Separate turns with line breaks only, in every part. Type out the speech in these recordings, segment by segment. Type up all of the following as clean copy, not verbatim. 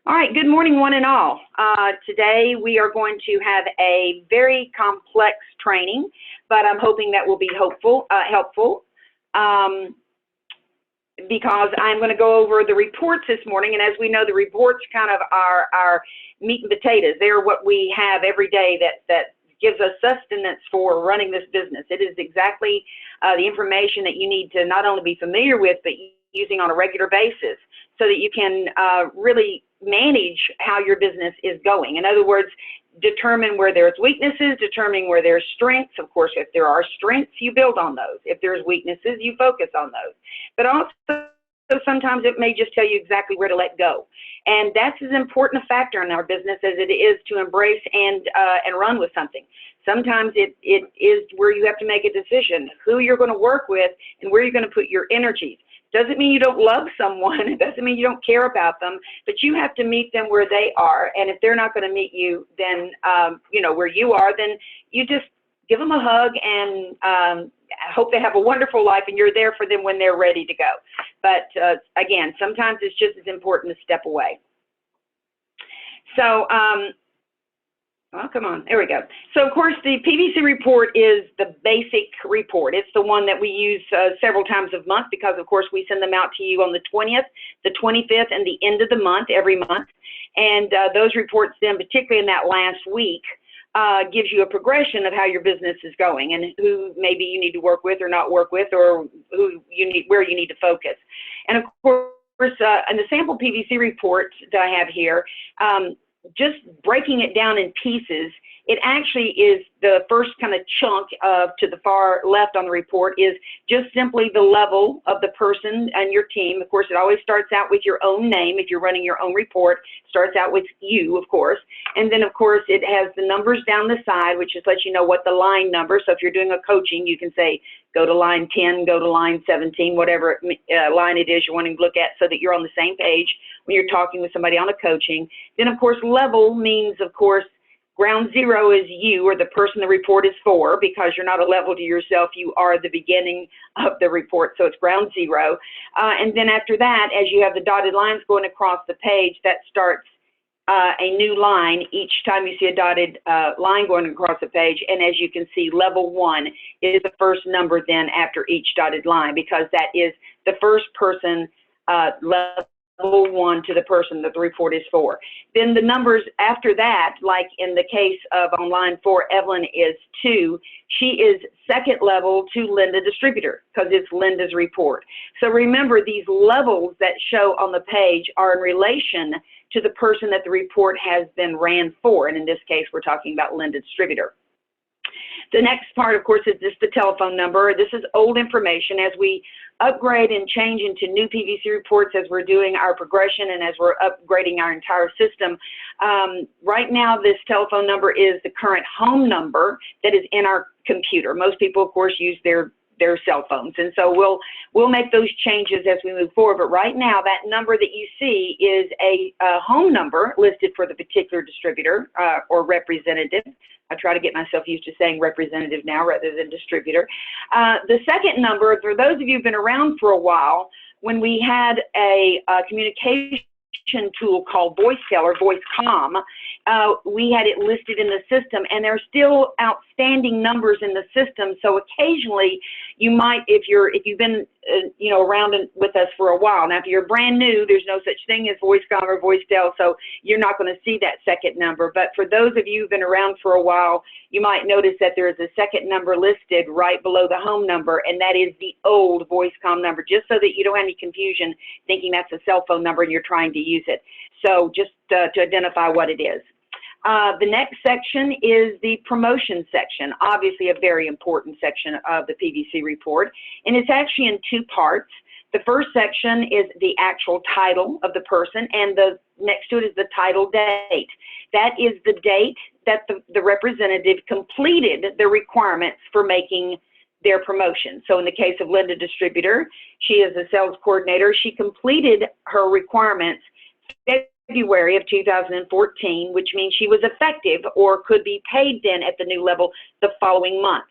All right, good morning, one and all. Today we are going to have a very complex training, but I'm hoping that will be helpful because I'm going to go over the reports this morning. And as we know, the reports kind of are our meat and potatoes. They're what we have every day that gives us sustenance for running this business. It is exactly the information that you need to not only be familiar with, but using on a regular basis so that you can really manage how your business is going. In other words, determine where there's weaknesses, determine where there's strengths. Of course, if there are strengths, you build on those. If there's weaknesses, you focus on those. But also, sometimes it may just tell you exactly where to let go. And that's as important a factor in our business as it is to embrace and run with something. Sometimes it is where you have to make a decision, who you're going to work with and where you're going to put your energies. Doesn't mean you don't love someone. It doesn't mean you don't care about them, but you have to meet them where they are. And if they're not going to meet you, then, where you are, then you just give them a hug and hope they have a wonderful life and you're there for them when they're ready to go. But again, sometimes it's just as important to step away. So, oh, come on, there we go. So, of course, the PVC report is the basic report. It's the one that we use several times a month because, of course, we send them out to you on the 20th, the 25th, and the end of the month, every month. And those reports then, particularly in that last week, gives you a progression of how your business is going and who maybe you need to work with or not work with, or where you need to focus. And, of course, in the sample PVC report that I have here, just breaking it down in pieces, it actually is the first kind of chunk to the far left on the report is just simply the level of the person and your team. Of course, it always starts out with your own name. If you're running your own report, it starts out with you, of course. And then, of course, it has the numbers down the side, which just lets you know what the line number. So if you're doing a coaching, you can say, go to line 10, go to line 17, whatever line it is you're wanting to look at so that you're on the same page when you're talking with somebody on a coaching. Then, of course, level means, of course, ground zero is you, or the person the report is for, because you're not a level to yourself. You are the beginning of the report, so it's ground zero. And then after that, as you have the dotted lines going across the page, that starts a new line each time you see a dotted line going across the page. And as you can see, level 1 is the first number then after each dotted line, because that is the first person level 1 to the person that the report is for. Then the numbers after that, like in the case of on line 4, Evelyn is 2. She is second level to Linda distributor because it's Linda's report. So remember, these levels that show on the page are in relation to the person that the report has been ran for. And in this case, we're talking about Linda distributor. The next part, of course, is just the telephone number. This is old information. As we upgrade and change into new PVC reports, as we're doing our progression and as we're upgrading our entire system, right now this telephone number is the current home number that is in our computer. Most people, of course, use their cell phones, and so we'll make those changes as we move forward. But right now, that number that you see is a home number listed for the particular distributor or representative. I try to get myself used to saying representative now rather than distributor. The second number, for those of you who've been around for a while, when we had a communication tool called VoiceTel or VoiceCom, we had it listed in the system, and there are still outstanding numbers in the system. So occasionally, you might, if you've been around with us for a while. Now, if you're brand new, there's no such thing as VoiceCom or VoiceTel, so you're not going to see that second number. But for those of you who've been around for a while, you might notice that there is a second number listed right below the home number, and that is the old VoiceCom number, just so that you don't have any confusion thinking that's a cell phone number and you're trying to use it. So just to identify what it is. The next section is the promotion section, obviously a very important section of the PVC report, and it's actually in two parts. The first section is the actual title of the person, and the next to it is the title date. That is the date that the representative completed the requirements for making their promotion. So in the case of Linda Distributor, she is a sales coordinator. She completed her requirements February of 2014, which means she was effective or could be paid then at the new level the following month.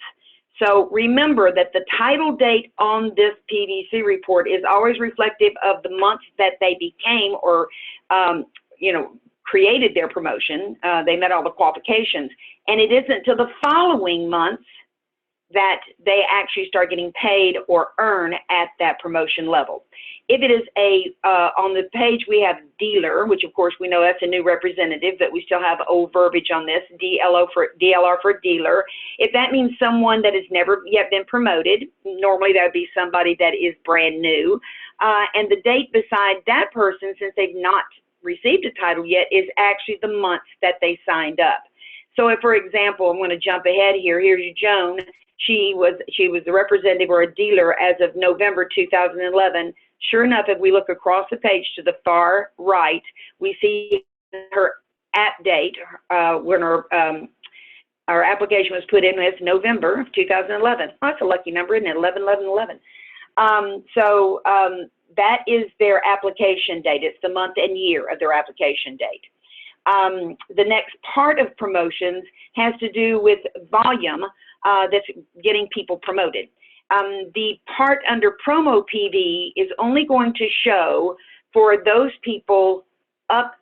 So remember that the title date on this PVC report is always reflective of the month that they became or created their promotion. They met all the qualifications, and it isn't until the following months that they actually start getting paid or earn at that promotion level. If it is on the page we have dealer, which of course we know that's a new representative, but we still have old verbiage on this, DLR for dealer. If that means someone that has never yet been promoted, normally that would be somebody that is brand new. And the date beside that person, since they've not received a title yet, is actually the month that they signed up. So if, for example, I'm going to jump ahead here. Here's Joan. She was the representative or a dealer as of November 2011. Sure enough, if we look across the page to the far right, we see her app date when our application was put in as November of 2011. Oh, that's a lucky number, isn't it? 11/11/11. That is their application date. It's the month and year of their application date. The next part of promotions has to do with volume that's getting people promoted. The part under promo PV is only going to show for those people up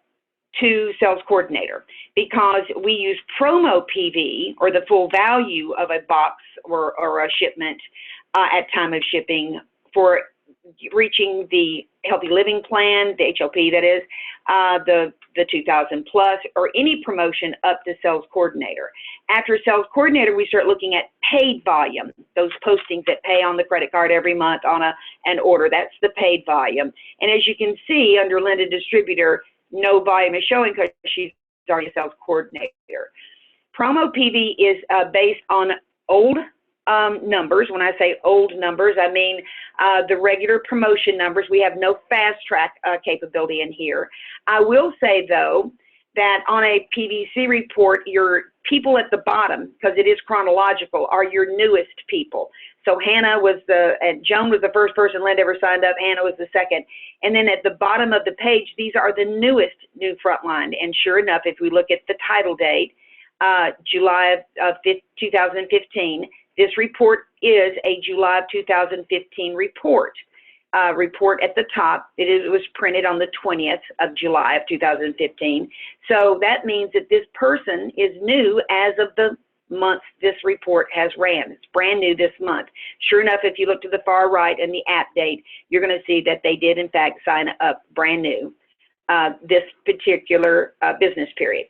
to sales coordinator, because we use promo PV, or the full value of a box or a shipment at time of shipping, for reaching the healthy living plan, the HLP that is, the 2000 plus, or any promotion up to sales coordinator. After sales coordinator, we start looking at paid volume, those postings that pay on the credit card every month on an order. That's the paid volume. And as you can see under Linda Distributor, no volume is showing because she's already a sales coordinator. Promo PV is based on old numbers. When I say old numbers, I mean the regular promotion numbers. We have no fast track capability in here. I will say, though, that on a PVC report, your people at the bottom, because it is chronological, are your newest people. So Hannah was and Joan was the first person Linda ever signed up. Hannah was the second. And then at the bottom of the page, these are the newest new frontline. And sure enough, if we look at the title date, July of 2015, this report is a July of 2015 report. Report at the top. It was printed on the 20th of July of 2015. So that means that this person is new as of the month this report has ran. It's brand new this month. Sure enough, if you look to the far right and the app date, you're going to see that they did in fact sign up brand new this particular business period.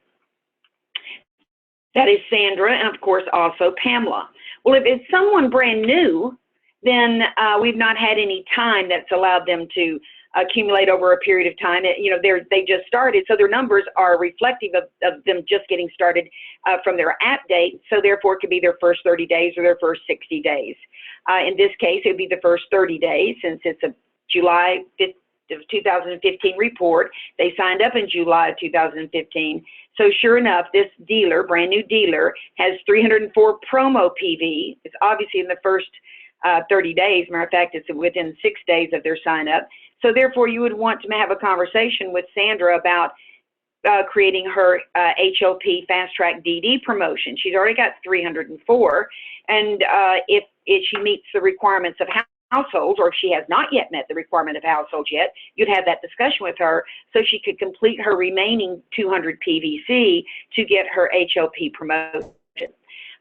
That is Sandra, and of course also Pamela. Well, if it's someone brand new, then we've not had any time that's allowed them to accumulate over a period of time. They just started, so their numbers are reflective of them just getting started from their app date, so therefore it could be their first 30 days or their first 60 days. In this case, it would be the first 30 days, since it's a July 5th of 2015 report. They signed up in July of 2015. So sure enough, this dealer, brand new dealer, has 304 promo PV. It's obviously in the first 30 days. Matter of fact, it's within 6 days of their sign up. So therefore, you would want to have a conversation with Sandra about creating her HLP Fast Track DD promotion. She's already got 304. And if she meets the requirements of households, or if she has not yet met the requirement of households yet, you'd have that discussion with her so she could complete her remaining 200 PVC to get her HLP promotion.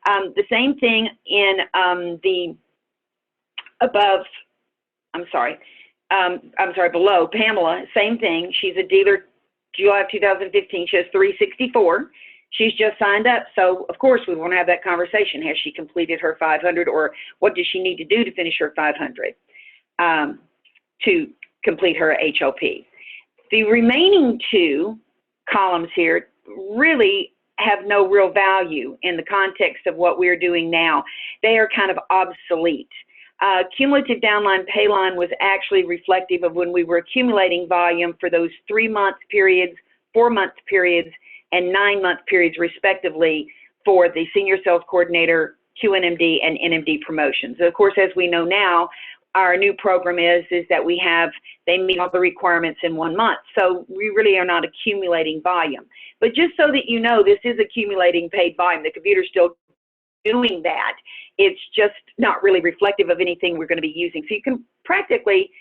The same thing in the below Pamela, same thing. She's a dealer, July of 2015. She has 364. She's just signed up, so of course we want to have that conversation. Has she completed her 500, or what does she need to do to finish her 500 to complete her HLP? The remaining two columns here really have no real value in the context of what we're doing now. They are kind of obsolete. Cumulative downline pay line was actually reflective of when we were accumulating volume for those 3-month periods, 4-month periods, and 9-month periods respectively for the senior sales coordinator, QNMD, and NMD promotions. Of course, as we know now, our new program is that they meet all the requirements in 1 month. So we really are not accumulating volume. But just so that you know, this is accumulating paid volume. The computer's still doing that. It's just not really reflective of anything we're going to be using. So you can practically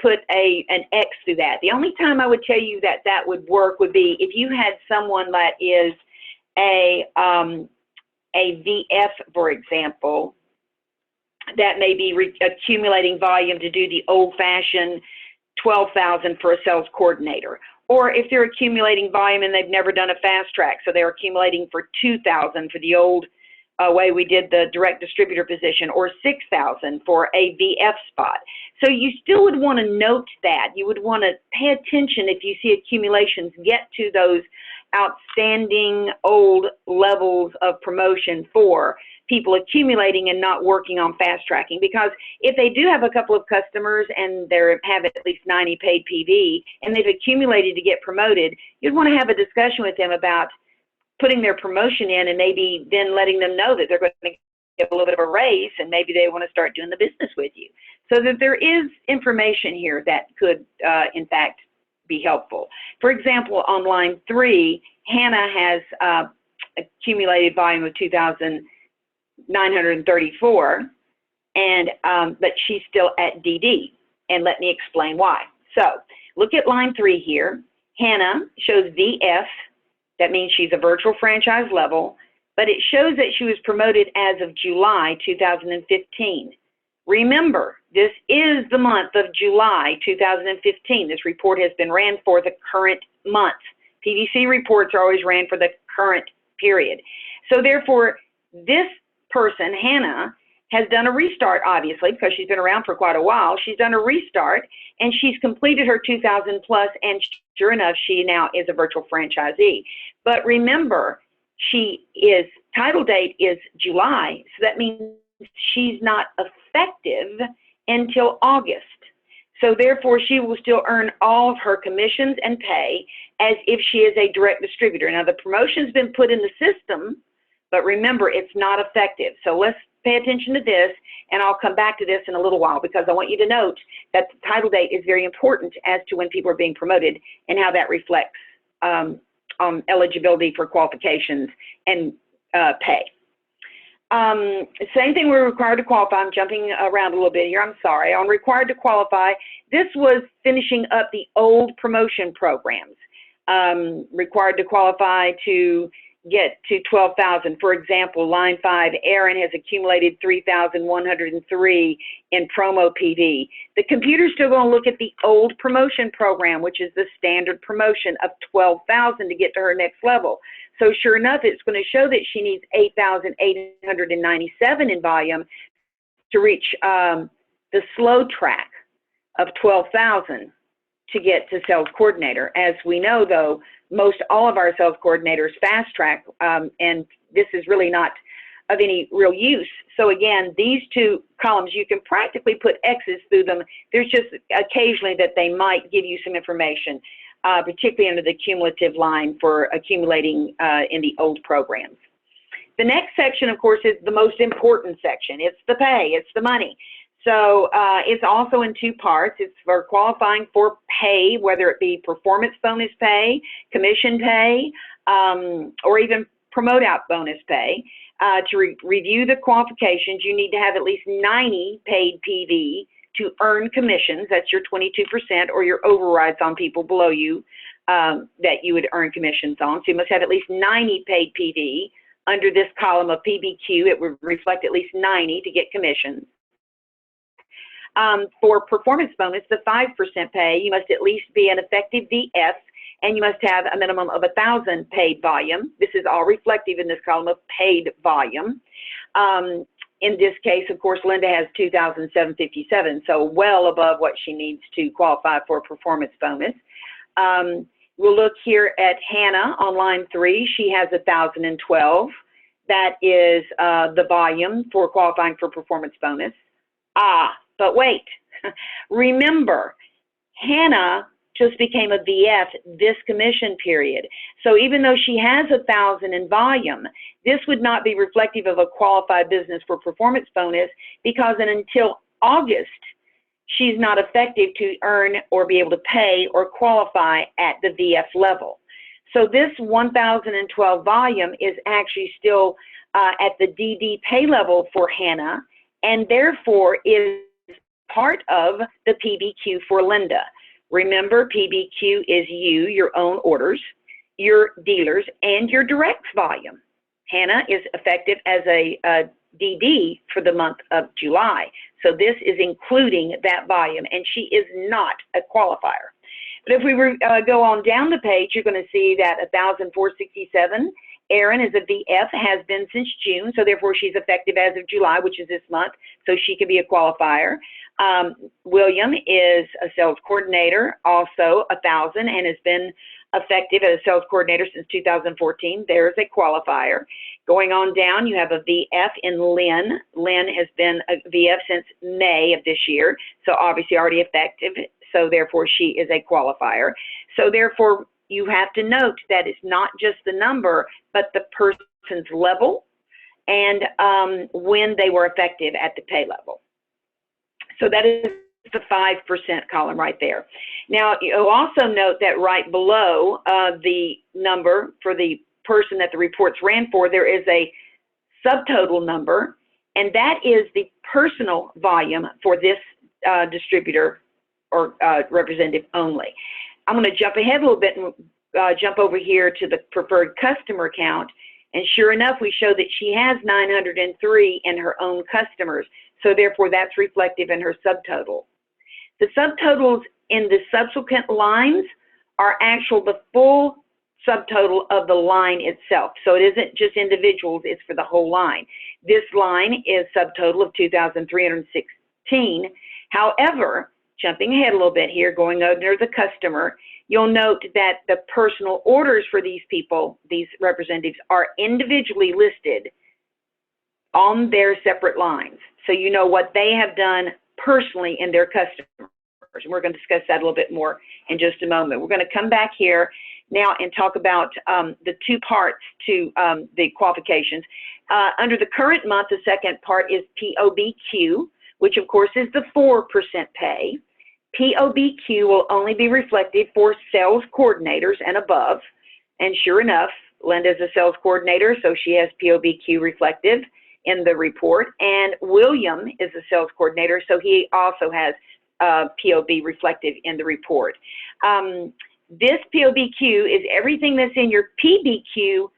put an X through that. The only time I would tell you that that would work would be if you had someone that is a VF, for example, that may be accumulating volume to do the old-fashioned 12,000 for a sales coordinator. Or if they're accumulating volume and they've never done a fast track, so they're accumulating for 2,000 for the old way we did the direct distributor position, or 6,000 for a VF spot. So you still would want to note that. You would want to pay attention if you see accumulations get to those outstanding old levels of promotion for people accumulating and not working on fast tracking. Because if they do have a couple of customers and they have at least 90 paid PV and they've accumulated to get promoted, you'd want to have a discussion with them about putting their promotion in and maybe then letting them know that they're going to get a little bit of a raise and maybe they want to start doing the business with you. So that there is information here that could, in fact, be helpful. For example, on line 3, Hannah has accumulated volume of 2,934, and but she's still at DD, and let me explain why. So look at line 3 here. Hannah shows VF. That means she's a virtual franchise level, but it shows that she was promoted as of July 2015. Remember, this is the month of July 2015. This report has been ran for the current month. PVC reports are always ran for the current period. So therefore, this person, Hannah, has done a restart, obviously, because she's been around for quite a while. She's done a restart, and she's completed her 2,000 plus, and sure enough, she now is a virtual franchisee. But remember, title date is July, so that means she's not effective until August. So therefore, she will still earn all of her commissions and pay as if she is a direct distributor. Now, the promotion's been put in the system, but remember, it's not effective. So let's pay attention to this, and I'll come back to this in a little while because I want you to note that the title date is very important as to when people are being promoted and how that reflects on eligibility for qualifications and pay. Same thing, we're required to qualify. I'm jumping around a little bit here. I'm sorry. On required to qualify, this was finishing up the old promotion programs. Required to qualify to get to 12,000. For example, line 5, Aaron has accumulated 3,103 in promo PV. The computer's still going to look at the old promotion program, which is the standard promotion of 12,000 to get to her next level. So sure enough, it's going to show that she needs 8,897 in volume to reach the slow track of 12,000 to get to sales coordinator. As we know, though, most all of our sales coordinators fast track, and this is really not of any real use. So again, these two columns, you can practically put X's through them. There's just occasionally that they might give you some information, particularly under the cumulative line for accumulating in the old programs. The next section, of course, is the most important section. It's the pay, it's the money. So it's also in 2 parts. It's for qualifying for pay, whether it be performance bonus pay, commission pay, or even promote out bonus pay. To review the qualifications, you need to have at least 90 paid PV to earn commissions. That's your 22% or your overrides on people below you that you would earn commissions on. So you must have at least 90 paid PV. Under this column of PBQ, it would reflect at least 90 to get commissions. For performance bonus, the 5% pay, you must at least be an effective VF, and you must have a minimum of 1,000 paid volume. This is all reflective in this column of paid volume. In this case, of course, Linda has 2,757, so well above what she needs to qualify for performance bonus. We'll look here at Hannah on line 3. She has 1,012. That is the volume for qualifying for performance bonus. But wait, remember, Hannah just became a VF this commission period. So even though she has 1,000 in volume, this would not be reflective of a qualified business for performance bonus because until August, she's not effective to earn or be able to pay or qualify at the VF level. So this 1,012 volume is actually still at the DD pay level for Hannah, and therefore is part of the PBQ for Linda. Remember, PBQ is you, your own orders, your dealers, and your directs volume. Hannah is effective as a DD for the month of July. So this is including that volume, and she is not a qualifier. But if we go on down the page, you're going to see that 1,467. Erin is a VF, has been since June, so therefore she's effective as of July, which is this month, so she could be a qualifier. William is a sales coordinator, also 1,000, and has been effective as a sales coordinator since 2014. There's a qualifier. Going on down, you have a VF in Lynn. Lynn has been a VF since May of this year, so obviously already effective, so therefore she is a qualifier. So therefore, you have to note that it's not just the number, but the person's level and when they were effective at the pay level. So that is the 5% column right there. Now, you'll also note that right below the number for the person that the reports ran for, there is a subtotal number, and that is the personal volume for this distributor or representative only. I'm going to jump ahead a little bit and jump over here to the preferred customer count. And sure enough, we show that she has 903 in her own customers. So therefore, that's reflective in her subtotal. The subtotals in the subsequent lines are the full subtotal of the line itself. So it isn't just individuals, it's for the whole line. This line is subtotal of 2,316. However, jumping ahead a little bit here, going under the customer, you'll note that the personal orders for these people, these representatives, are individually listed on their separate lines. So you know what they have done personally in their customers. And we're going to discuss that a little bit more in just a moment. We're going to come back here now and talk about the two parts to the qualifications. Under the current month, the second part is POBQ, which of course is the 4% pay. POBQ will only be reflected for sales coordinators and above. And sure enough, Linda's a sales coordinator, so she has POBQ reflective in the report. And William is a sales coordinator, so he also has POB reflective in the report. This POBQ is everything that's in your PBQ,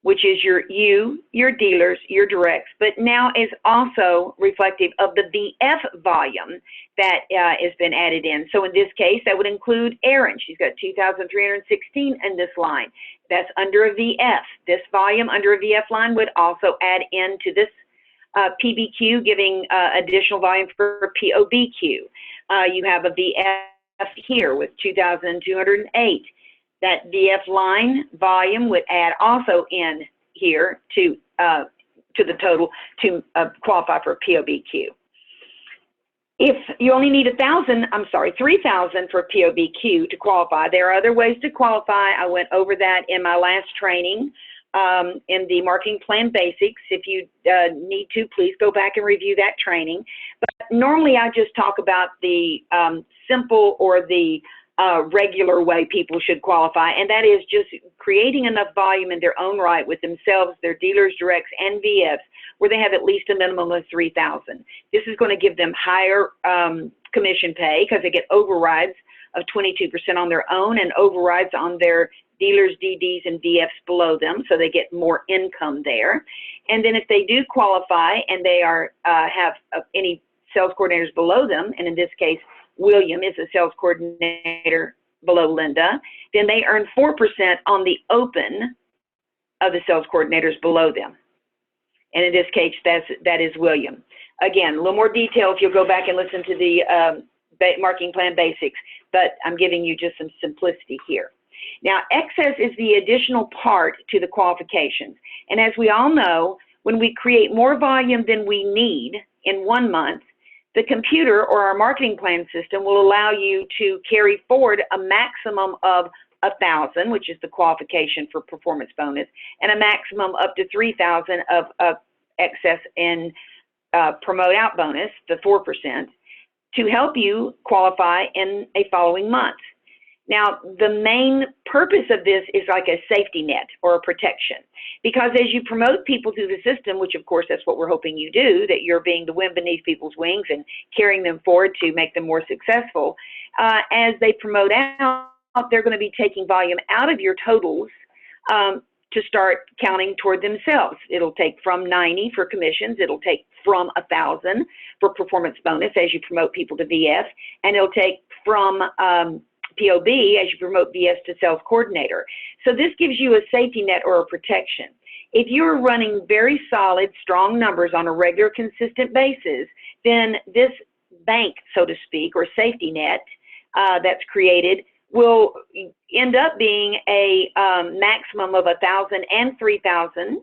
which is your dealers, your directs, but now is also reflective of the VF volume that has been added in. So in this case, that would include Erin. She's got 2,316 in this line. That's under a VF. This volume under a VF line would also add into this PBQ, giving additional volume for POBQ. You have a VF here with 2,208. That VF line volume would add also in here to the total to qualify for POBQ. If you only need 3,000 for POBQ to qualify, there are other ways to qualify. I went over that in my last training in the Marketing Plan Basics. If you need to, please go back and review that training. But normally I just talk about the simple or the regular way people should qualify, and that is just creating enough volume in their own right with themselves, their dealers, directs, and VFs, where they have at least a minimum of 3,000. This is going to give them higher commission pay because they get overrides of 22% on their own and overrides on their dealers, DDs, and VFs below them, so they get more income there. And then if they do qualify and they are have any sales coordinators below them, and in this case, William is a sales coordinator below Linda, then they earn 4% on the open of the sales coordinators below them. And in this case, that is William. Again, a little more detail if you'll go back and listen to the Marketing Plan Basics, but I'm giving you just some simplicity here. Now, excess is the additional part to the qualifications. And as we all know, when we create more volume than we need in 1 month, the computer or our marketing plan system will allow you to carry forward a maximum of 1,000, which is the qualification for performance bonus, and a maximum up to 3,000 of excess in promote out bonus, the 4%, to help you qualify in a following month. Now, the main purpose of this is like a safety net or a protection, because as you promote people through the system, which of course that's what we're hoping you do, that you're being the wind beneath people's wings and carrying them forward to make them more successful, as they promote out, they're going to be taking volume out of your totals to start counting toward themselves. It'll take from 90 for commissions, it'll take from 1,000 for performance bonus as you promote people to VS, and it'll take from POB as you promote VS to sales coordinator. So this gives you a safety net or a protection. If you're running very solid, strong numbers on a regular, consistent basis, then this bank, so to speak, or safety net that's created will end up being a maximum of 1,000 and 3,000,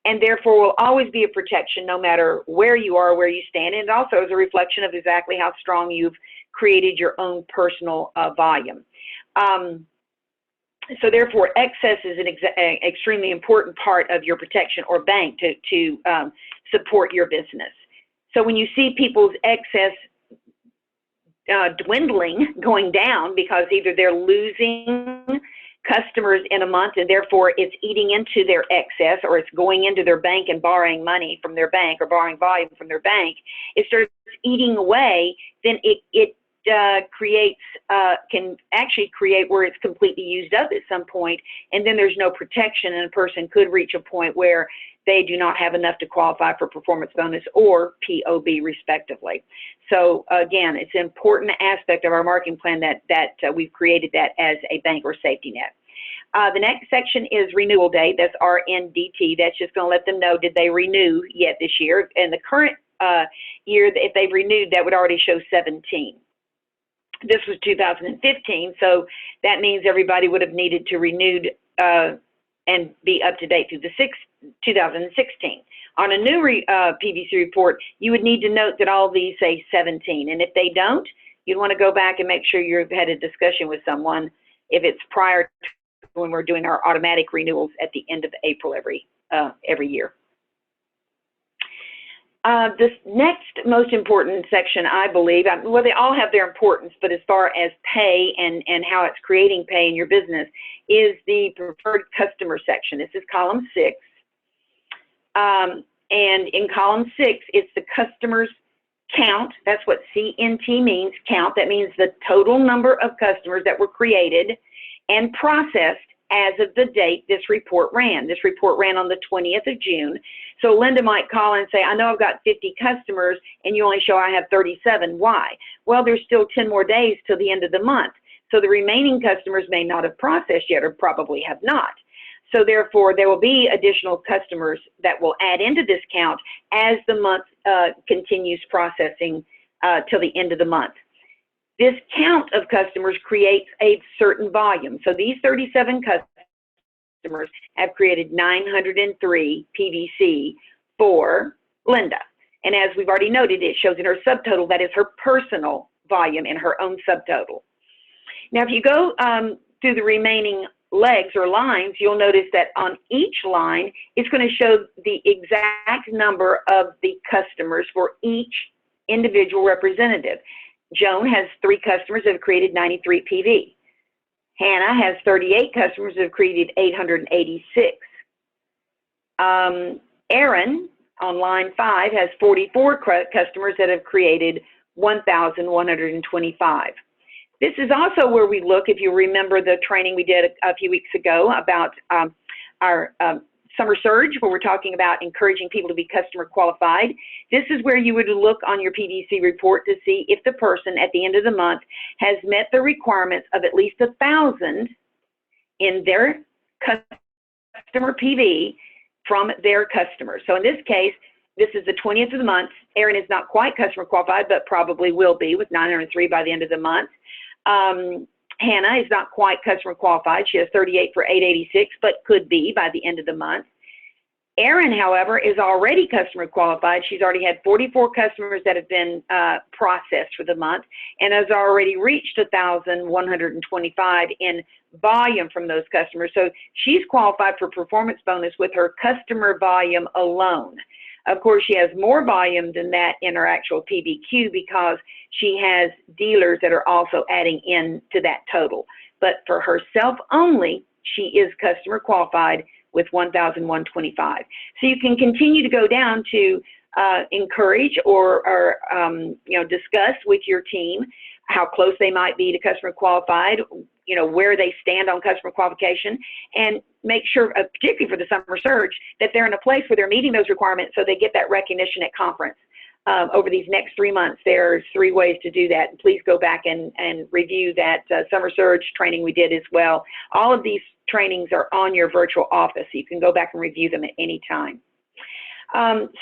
and therefore will always be a protection no matter where you are, where you stand. And it also is a reflection of exactly how strong you've created your own personal volume. So therefore, excess is an extremely important part of your protection or bank to support your business. So when you see people's excess dwindling, going down, because either they're losing customers in a month and therefore it's eating into their excess, or it's going into their bank and borrowing money from their bank or borrowing volume from their bank, it starts eating away, then it creates, can actually create where it's completely used up at some point, and then there's no protection, and a person could reach a point where they do not have enough to qualify for performance bonus or POB respectively. So again, it's an important aspect of our marketing plan that we've created that as a bank or safety net. The next section is renewal date. That's RNDT. That's just going to let them know, did they renew yet this year? And the current year, if they've renewed, that would already show 17. This was 2015, so that means everybody would have needed to renewed and be up to date through the 2016. On a new PVC report, you would need to note that all these say 17, and if they don't, you'd want to go back and make sure you've had a discussion with someone if it's prior to when we're doing our automatic renewals at the end of April every year. This next most important section, I believe, well, they all have their importance, but as far as pay and how it's creating pay in your business, is the preferred customer section. This is column 6. And in column 6, it's the customer's count. That's what CNT means, count. That means the total number of customers that were created and processed as of the date this report ran. This report ran on the 20th of June. So Linda might call and say, I know I've got 50 customers and you only show I have 37. Why? Well, there's still 10 more days till the end of the month. So the remaining customers may not have processed yet, or probably have not. So therefore, there will be additional customers that will add into this count as the month continues processing till the end of the month. This count of customers creates a certain volume. So these 37 customers have created 903 PVC for Linda. And as we've already noted, it shows in her subtotal that is her personal volume in her own subtotal. Now, if you go through the remaining legs or lines, you'll notice that on each line, it's going to show the exact number of the customers for each individual representative. Joan has 3 customers that have created 93 PV. Hannah has 38 customers that have created 886. Aaron, on line 5, has 44 customers that have created 1,125. This is also where we look, if you remember the training we did a few weeks ago about our summer surge, where we're talking about encouraging people to be customer qualified. This is where you would look on your PVC report to see if the person at the end of the month has met the requirements of at least 1,000 in their customer PV from their customers. So in this case, this is the 20th of the month. Erin is not quite customer qualified, but probably will be with 903 by the end of the month. Hannah is not quite customer qualified. She has 38 for 886, but could be by the end of the month. Erin, however, is already customer qualified. She's already had 44 customers that have been processed for the month and has already reached 1,125 in volume from those customers. So she's qualified for performance bonus with her customer volume alone. Of course, she has more volume than that in her actual PBQ because she has dealers that are also adding in to that total. but for herself only, she is customer qualified with 1,125. So you can continue to go down to encourage or discuss with your team how close they might be to customer qualified, where they stand on customer qualification, and make sure, particularly for the summer surge, that they're in a place where they're meeting those requirements so they get that recognition at conference. Over these next 3 months, there's 3 ways to do that. And please go back and review that summer surge training we did as well. All of these trainings are on your virtual office, so you can go back and review them at any time.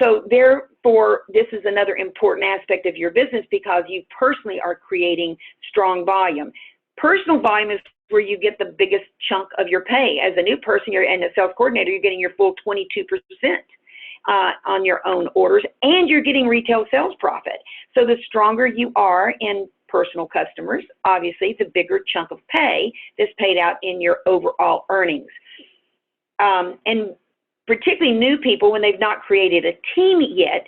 So therefore, this is another important aspect of your business because you personally are creating strong volume. Personal volume is where you get the biggest chunk of your pay. As a new person and a sales coordinator, you're getting your full 22% on your own orders, and you're getting retail sales profit. So the stronger you are in personal customers, obviously, it's a bigger chunk of pay that's paid out in your overall earnings. And particularly new people, when they've not created a team yet,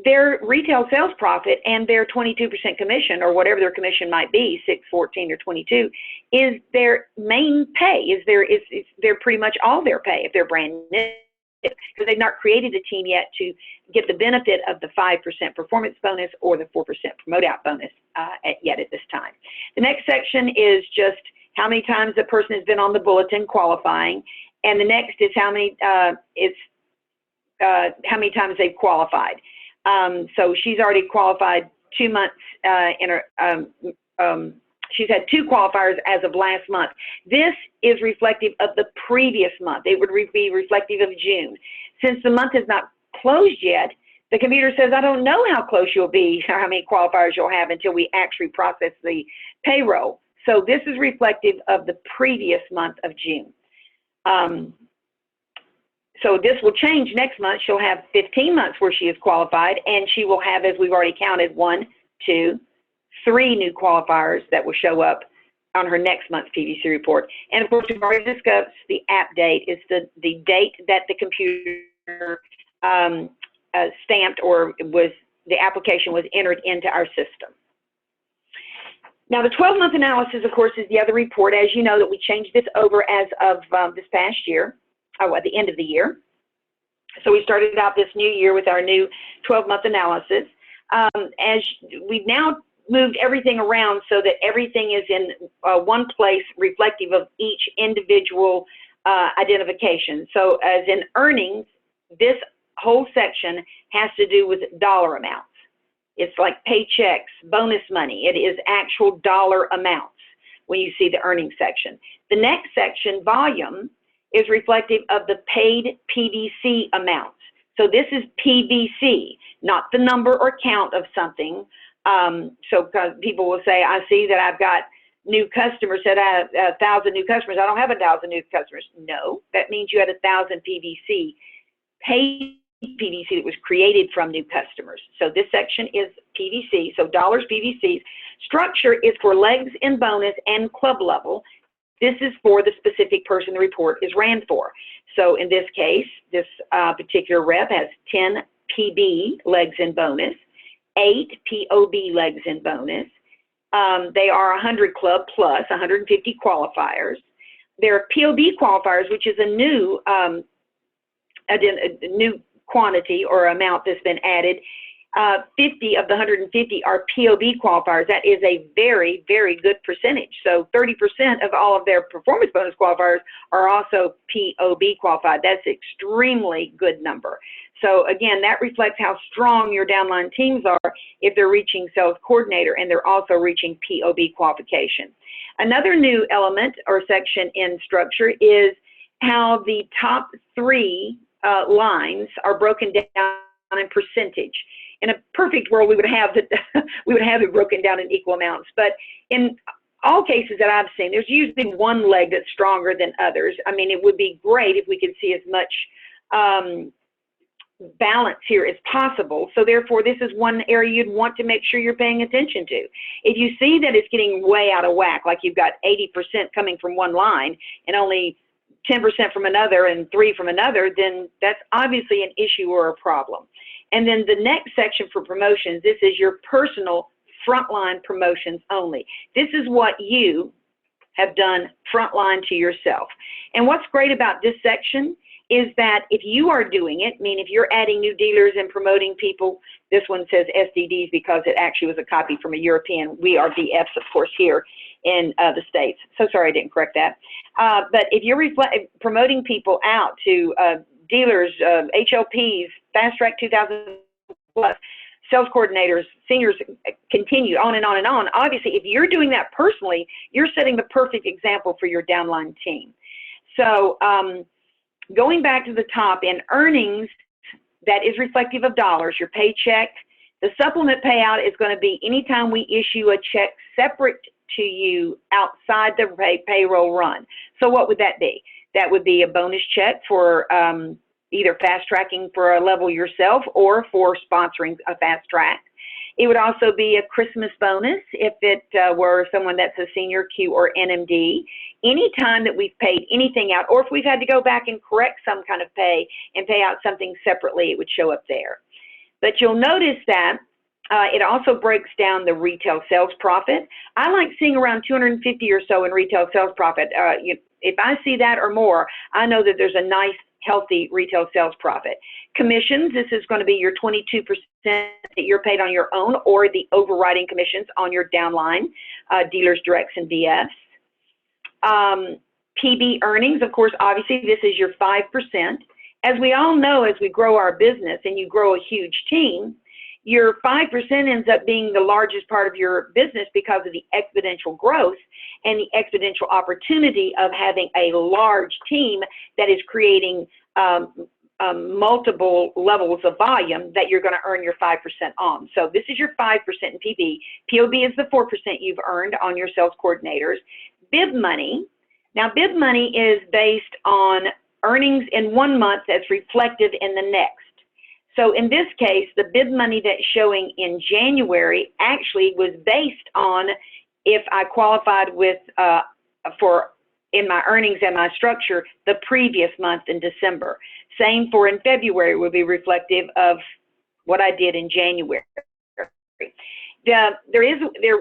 their retail sales profit and their 22% commission, or whatever their commission might be, 6, 14, or 22, is their main pay. They're pretty much all their pay if they're brand new, because they've not created a team yet to get the benefit of the 5% performance bonus or the 4% promote out bonus yet at this time. The next section is just how many times the person has been on the bulletin qualifying, and the next is how many times they've qualified. So she's already qualified 2 months she's had 2 qualifiers as of last month. This is reflective of the previous month. It would be reflective of June. Since the month is not closed yet, the computer says, I don't know how close you'll be or how many qualifiers you'll have until we actually process the payroll. So this is reflective of the previous month of June. So this will change next month. She'll have 15 months where she is qualified, and she will have, as we've already counted, 1, 2, 3 new qualifiers that will show up on her next month's PVC report. And of course, we've already discussed the app date. It's the date that the computer stamped or the application was entered into our system. Now, the 12-month analysis, of course, is the other report. As you know, that we changed this over as of this past year, at the end of the year. So we started out this new year with our new 12-month analysis. As we've now moved everything around so that everything is in one place reflective of each individual identification. So as in earnings, this whole section has to do with dollar amounts. It's like paychecks, bonus money. It is actual dollar amounts when you see the earnings section. The next section, volume, is reflective of the paid PVC amounts. So this is PVC, not the number or count of something. So people will say, I see that I've got new customers, said I have 1,000 new customers. I don't have 1,000 new customers. No, that means you had 1,000 PVC, paid PVC that was created from new customers. So this section is PVC, so dollars PVCs. Structure is for legs in bonus and club level. This is for the specific person the report is ran for. So in this case, this particular rep has 10 PB legs in bonus, 8 POB legs in bonus. They are 100 club plus 150 qualifiers. There are POB qualifiers, which is a new quantity or amount that's been added. 50 of the 150 are POB qualifiers. That is a very, very good percentage. So 30% of all of their performance bonus qualifiers are also POB qualified. That's an extremely good number. So again, that reflects how strong your downline teams are if they're reaching sales coordinator and they're also reaching POB qualification. Another new element or section in structure is how the top 3 lines are broken down in percentage. In a perfect world, we would have it broken down in equal amounts. But in all cases that I've seen, there's usually one leg that's stronger than others. I mean, it would be great if we could see as much balance here as possible. So therefore, this is one area you'd want to make sure you're paying attention to. If you see that it's getting way out of whack, like you've got 80% coming from one line and only 10% from another and 3 from another, then that's obviously an issue or a problem. And then the next section for promotions, this is your personal frontline promotions only. This is what you, have done frontline to yourself. And what's great about this section is that if you are doing it, if you're adding new dealers and promoting people, this one says SDDs because it actually was a copy from a European. We are BFs, of course, here in the States. So sorry I didn't correct that. But if you're promoting people out to dealers, HLPs, Fast Track 2000 plus, sales coordinators, seniors, continue on and on and on. Obviously, if you're doing that personally, you're setting the perfect example for your downline team. So going back to the top, in earnings, that is reflective of dollars, your paycheck. The supplement payout is going to be anytime we issue a check separate to you outside the payroll run. So what would that be? That would be a bonus check for either fast tracking for a level yourself or for sponsoring a fast track. It would also be a Christmas bonus if it were someone that's a senior Q or NMD. Anytime that we've paid anything out, or if we've had to go back and correct some kind of pay and pay out something separately, it would show up there. But you'll notice that it also breaks down the retail sales profit. I like seeing around 250 or so in retail sales profit. If I see that or more, I know that there's a nice, healthy retail sales profit. Commissions, this is going to be your 22% that you're paid on your own or the overriding commissions on your downline, dealers, directs, and VFs. PB earnings, of course, obviously this is your 5%. As we all know, as we grow our business and you grow a huge team, your 5% ends up being the largest part of your business because of the exponential growth and the exponential opportunity of having a large team that is creating multiple levels of volume that you're going to earn your 5% on. So this is your 5% in PB. POB is the 4% you've earned on your sales coordinators. Bib money. Now, bib money is based on earnings in 1 month that's reflective in the next. So in this case, the bib money that's showing in January actually was based on if I qualified with in my earnings and my structure the previous month in December. Same for in February would be reflective of what I did in January. There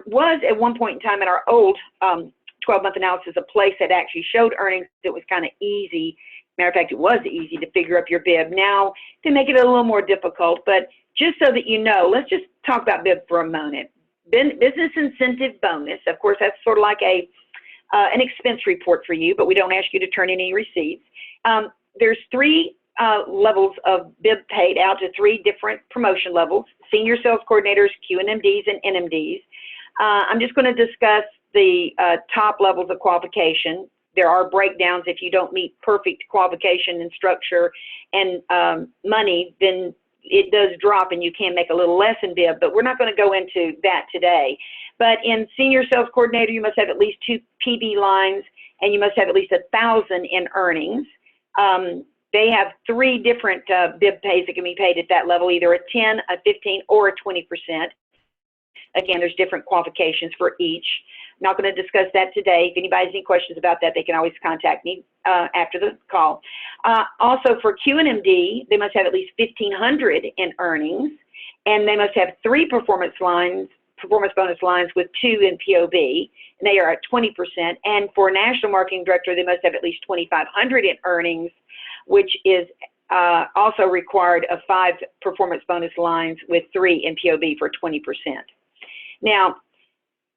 was at one point in time in our old 12-month analysis a place that actually showed earnings that was kind of easy. Matter of fact, it was easy to figure up your bib. Now, to make it a little more difficult, but just so that you know, let's just talk about bib for a moment. Business incentive bonus, of course, that's sort of like an expense report for you, but we don't ask you to turn in any receipts. There's 3 levels of bib paid out to 3 different promotion levels: senior sales coordinators, QNMDs, and NMDs. I'm just going to discuss the top levels of qualification. There are breakdowns. If you don't meet perfect qualification and structure and money, then it does drop and you can make a little less in bib, but we're not going to go into that today. But in senior sales coordinator, you must have at least 2 PB lines and you must have at least 1,000 in earnings. They have 3 different bib pays that can be paid at that level, either a 10, a 15, or a 20%. Again, there's different qualifications for each. I'm not going to discuss that today. If anybody has any questions about that, they can always contact me after the call. Also, for QNMD, they must have at least 1,500 in earnings, and they must have 3 performance bonus lines with 2 in POB, and they are at 20%. And for National Marketing Director, they must have at least 2,500 in earnings, which is also required of 5 performance bonus lines with 3 in POB for 20%. Now,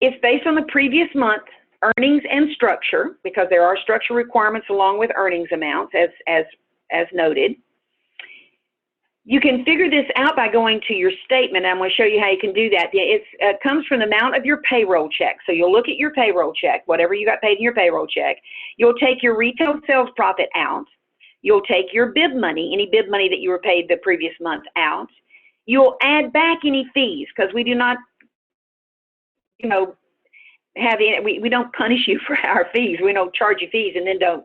it's based on the previous month earnings and structure, because there are structure requirements along with earnings amounts, as noted. You can figure this out by going to your statement. I'm going to show you how you can do that. It comes from the amount of your payroll check. So you'll look at your payroll check, whatever you got paid in your payroll check. You'll take your retail sales profit out. You'll take your bib money, any bib money that you were paid the previous month, out. You'll add back any fees, because we do not, we don't punish you for our fees. We don't charge you fees and then don't,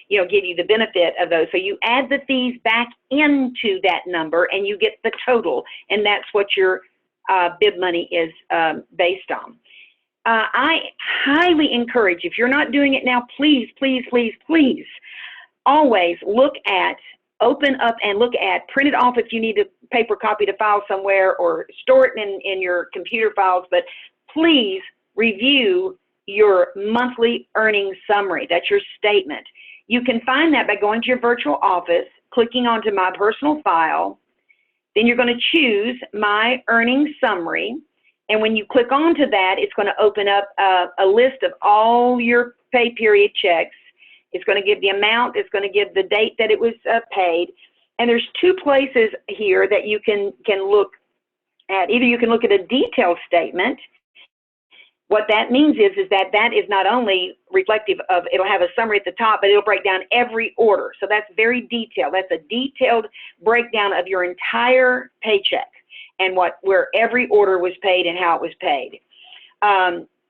give you the benefit of those. So you add the fees back into that number and you get the total, and that's what your bib money is based on. I highly encourage, if you're not doing it now, please, please, please, please, always open up and look at, print it off if you need a paper copy to file somewhere, or store it in your computer files, but please review your monthly earnings summary. That's your statement. You can find that by going to your virtual office, clicking onto My Personal File. Then you're going to choose My Earnings Summary. And when you click onto that, it's going to open up a list of all your pay period checks. It's going to give the amount. It's going to give the date that it was paid. And there's two places here that you can look at. Either you can look at a detailed statement. What that means is that is not only reflective of, it'll have a summary at the top, but it'll break down every order. So that's very detailed. That's a detailed breakdown of your entire paycheck and where every order was paid and how it was paid.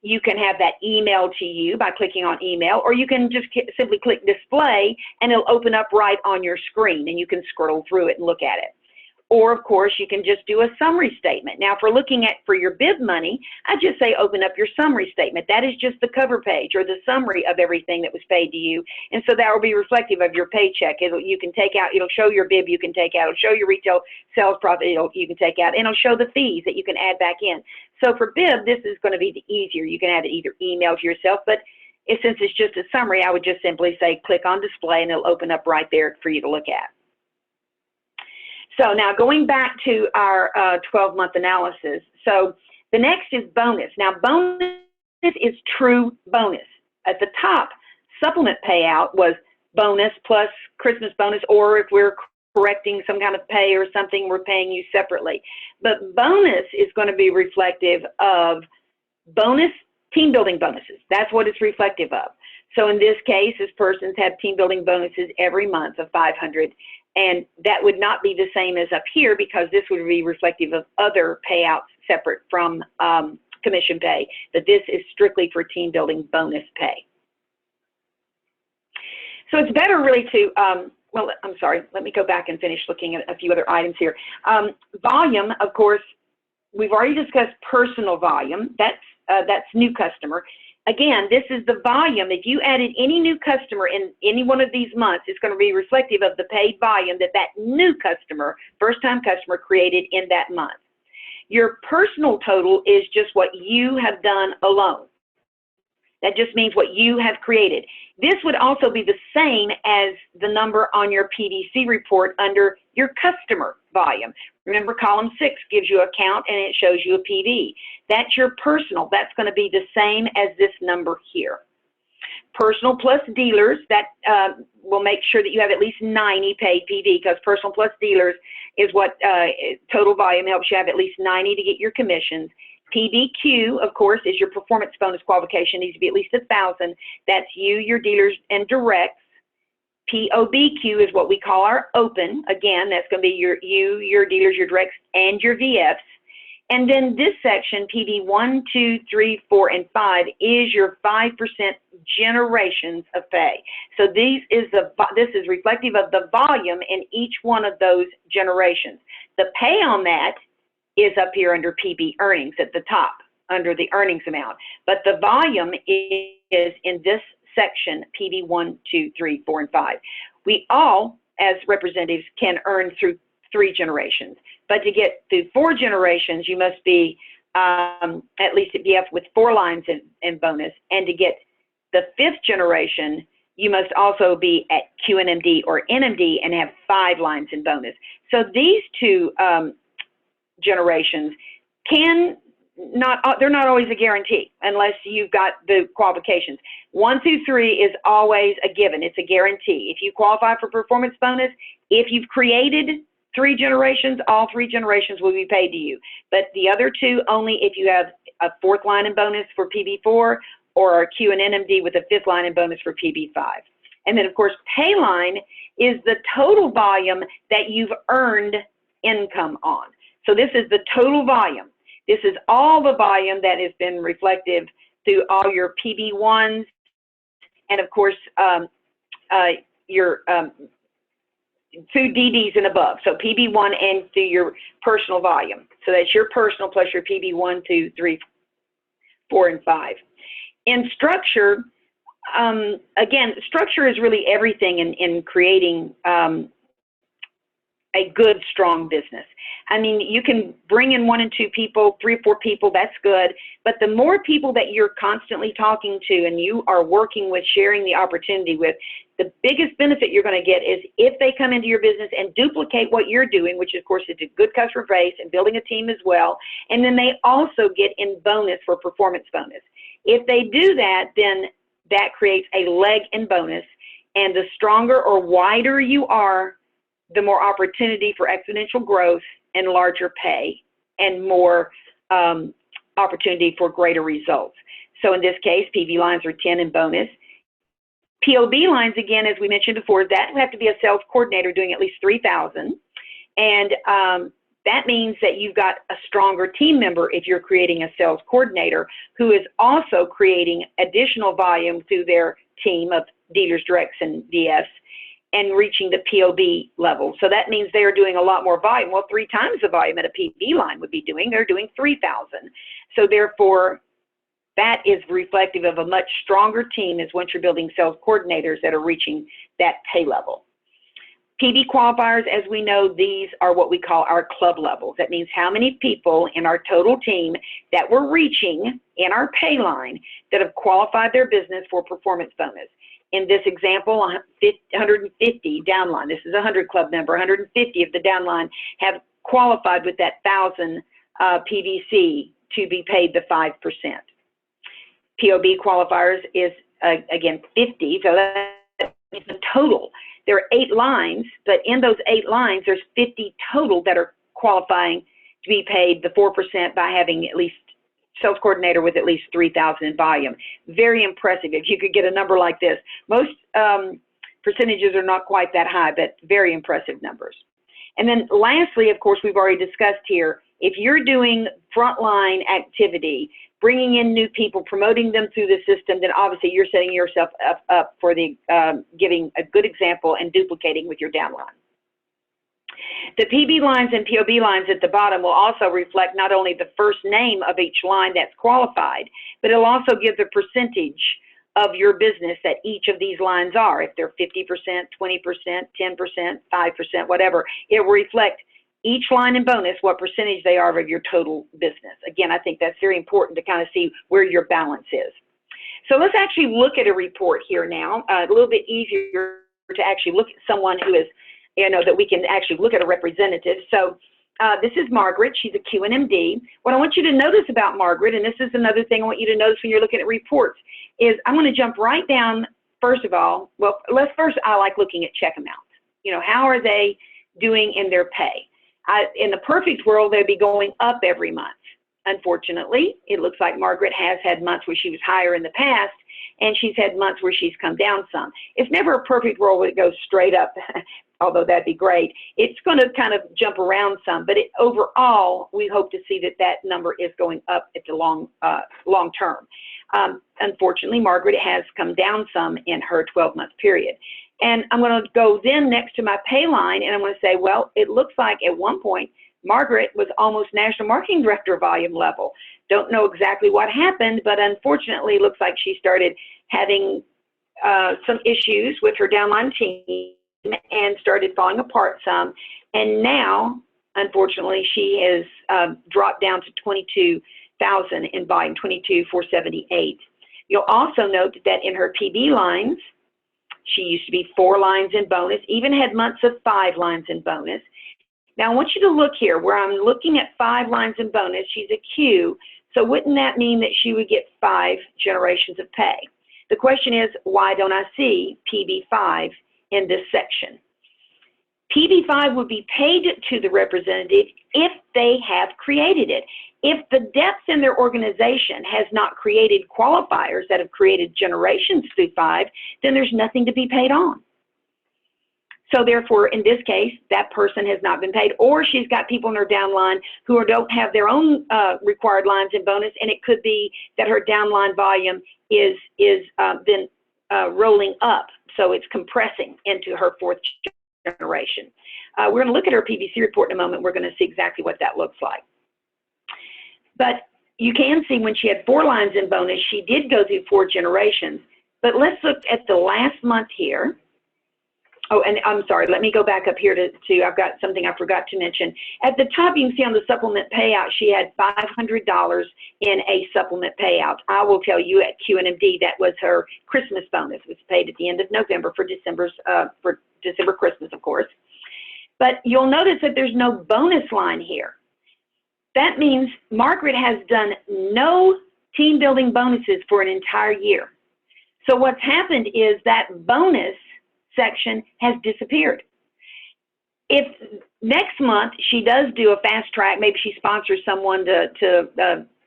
You can have that emailed to you by clicking on email, or you can just simply click display and it'll open up right on your screen and you can scroll through it and look at it. Or, of course, you can just do a summary statement. Now, if we're looking at for your bib money, I just say open up your summary statement. That is just the cover page or the summary of everything that was paid to you. And so that will be reflective of your paycheck. You can take out, it'll show your bib you can take out. It'll show your retail sales profit you can take out. And it'll show the fees that you can add back in. So for bib, this is going to be the easier. You can have it either emailed to yourself, but since it's just a summary, I would just simply say click on display and it'll open up right there for you to look at. So now going back to our 12-month analysis, so the next is bonus. Now bonus is true bonus. At the top, supplement payout was bonus plus Christmas bonus, or if we're correcting some kind of pay or something, we're paying you separately. But bonus is going to be reflective of bonus, team building bonuses. That's what it's reflective of. So in this case, this person's have team building bonuses every month of $500. And that would not be the same as up here because this would be reflective of other payouts separate from commission pay, but this is strictly for team building bonus pay. So it's better really to, well, I'm sorry, let me go back and finish looking at a few other items here. Volume, of course, we've already discussed personal volume. That's new customer. Again, this is the volume. If you added any new customer in any one of these months, it's going to be reflective of the paid volume that new customer, first-time customer, created in that month. Your personal total is just what you have done alone. That just means what you have created. This would also be the same as the number on your PDC report under your customer volume. Remember, column 6 gives you a count and it shows you a PV. That's your personal. That's going to be the same as this number here. Personal plus dealers, that will make sure that you have at least 90 paid PV, because personal plus dealers is what total volume helps you have at least 90 to get your commissions. PBQ, of course, is your performance bonus qualification. Needs to be at least 1,000. That's you, your dealers, and directs. POBQ is what we call our open. Again, that's going to be your dealers, your directs, and your VFs. And then this section, PB 1, 2, 3, 4, and 5, is your 5% generations of pay. So this is reflective of the volume in each one of those generations. The pay on that is up here under PB earnings at the top, under the earnings amount. But the volume is in this section, PB 1, 2, 3, 4, and 5. We all, as representatives, can earn through 3 generations. But to get through 4 generations, you must be at least at BF with 4 lines in bonus. And to get the 5th generation, you must also be at QNMD or NMD and have 5 lines in bonus. So these 2 generations they're not always a guarantee unless you've got the qualifications. 1 through 3 is always a given. It's a guarantee. If you qualify for performance bonus, if you've created 3 generations, all 3 generations will be paid to you. But the other 2 only if you have a 4th line in bonus for PB4 or a Q and NMD with a 5th line in bonus for PB5. And then, of course, pay line is the total volume that you've earned income on. So this is the total volume. This is all the volume that has been reflective through all your PB1s and, of course, your through DDs and above. So PB1 and through your personal volume. So that's your personal plus your PB1, 2, 3, 4, and 5. In structure, again, structure is really everything in creating a good, strong business. I mean, you can bring in 1 and 2 people, 3 or 4 people, that's good. But the more people that you're constantly talking to and you are working with, sharing the opportunity with, the biggest benefit you're going to get is if they come into your business and duplicate what you're doing, which of course is a good customer base and building a team as well. And then they also get in bonus for performance bonus. If they do that, then that creates a leg in bonus. And the stronger or wider you are, the more opportunity for exponential growth and larger pay and more opportunity for greater results. So in this case, PV lines are 10 in bonus. POB lines, again, as we mentioned before, that would have to be a sales coordinator doing at least 3,000. And that means that you've got a stronger team member if you're creating a sales coordinator who is also creating additional volume through their team of dealers, directs, and DS, and reaching the POB level. So that means they're doing a lot more volume. Well, 3 times the volume that a PV line would be doing. They're doing 3,000. So therefore, that is reflective of a much stronger team as once you're building sales coordinators that are reaching that pay level. PB qualifiers, as we know, these are what we call our club levels. That means how many people in our total team that we're reaching in our pay line that have qualified their business for performance bonus. In this example, 150 downline. This is a 100 club member. 150 of the downline have qualified with that 1,000 PVC to be paid the 5%. POB qualifiers is, again, 50. So that's the total. There are 8 lines, but in those 8 lines, there's 50 total that are qualifying to be paid the 4% by having at least sales coordinator with at least 3,000 in volume. Very impressive if you could get a number like this. Most percentages are not quite that high, but very impressive numbers. And then lastly, of course, we've already discussed here, if you're doing frontline activity, bringing in new people, promoting them through the system, then obviously you're setting yourself up for the giving a good example and duplicating with your downline. The PB lines and POB lines at the bottom will also reflect not only the first name of each line that's qualified, but it'll also give the percentage of your business that each of these lines are. If they're 50%, 20%, 10%, 5%, whatever, it will reflect each line in bonus what percentage they are of your total business. Again, I think that's very important to kind of see where your balance is. So let's actually look at a report here now. A little bit easier to actually look at someone who is, you know, that we can actually look at a representative. So this is Margaret. She's a QNMD. What I want you to notice about Margaret, and this is another thing I want you to notice when you're looking at reports, is I'm going to jump right down, first of all, well, I like looking at check amounts. You know, how are they doing in their pay? In the perfect world, they'd be going up every month. Unfortunately, it looks like Margaret has had months where she was higher in the past, and she's had months where she's come down some. It's never a perfect world where it goes straight up, although that'd be great. It's going to kind of jump around some, but overall, we hope to see that that number is going up at the long term. Unfortunately, Margaret has come down some in her 12-month period. And I'm going to go then next to my pay line, and I'm going to say, well, it looks like at one point, Margaret was almost National Marketing Director volume level. Don't know exactly what happened, but unfortunately, it looks like she started having some issues with her downline team and started falling apart some. And now, unfortunately, she has dropped down to 22,000 in volume, 22,478. You'll also note that in her PB lines, she used to be 4 lines in bonus, even had months of 5 lines in bonus. Now, I want you to look here where I'm looking at 5 lines in bonus. She's a Q, so wouldn't that mean that she would get 5 generations of pay? The question is, why don't I see PB5 in this section? PB5 would be paid to the representative if they have created it. If the depth in their organization has not created qualifiers that have created generations through 5, then there's nothing to be paid on. So therefore, in this case, that person has not been paid, or she's got people in her downline who don't have their own required lines in bonus, and it could be that her downline volume is been rolling up, so it's compressing into her 4th generation. We're going to look at her PVC report in a moment. We're going to see exactly what that looks like. But you can see when she had 4 lines in bonus, she did go through 4 generations. But let's look at the last month here. Oh, and I'm sorry, let me go back up here to I've got something I forgot to mention. At the top, you can see on the supplement payout, she had $500 in a supplement payout. I will tell you at QNMD that was her Christmas bonus. It was paid at the end of November for December Christmas, of course. But you'll notice that there's no bonus line here. That means Margaret has done no team building bonuses for an entire year. So what's happened is that bonus section has disappeared. If next month she does do a fast track, maybe she sponsors someone to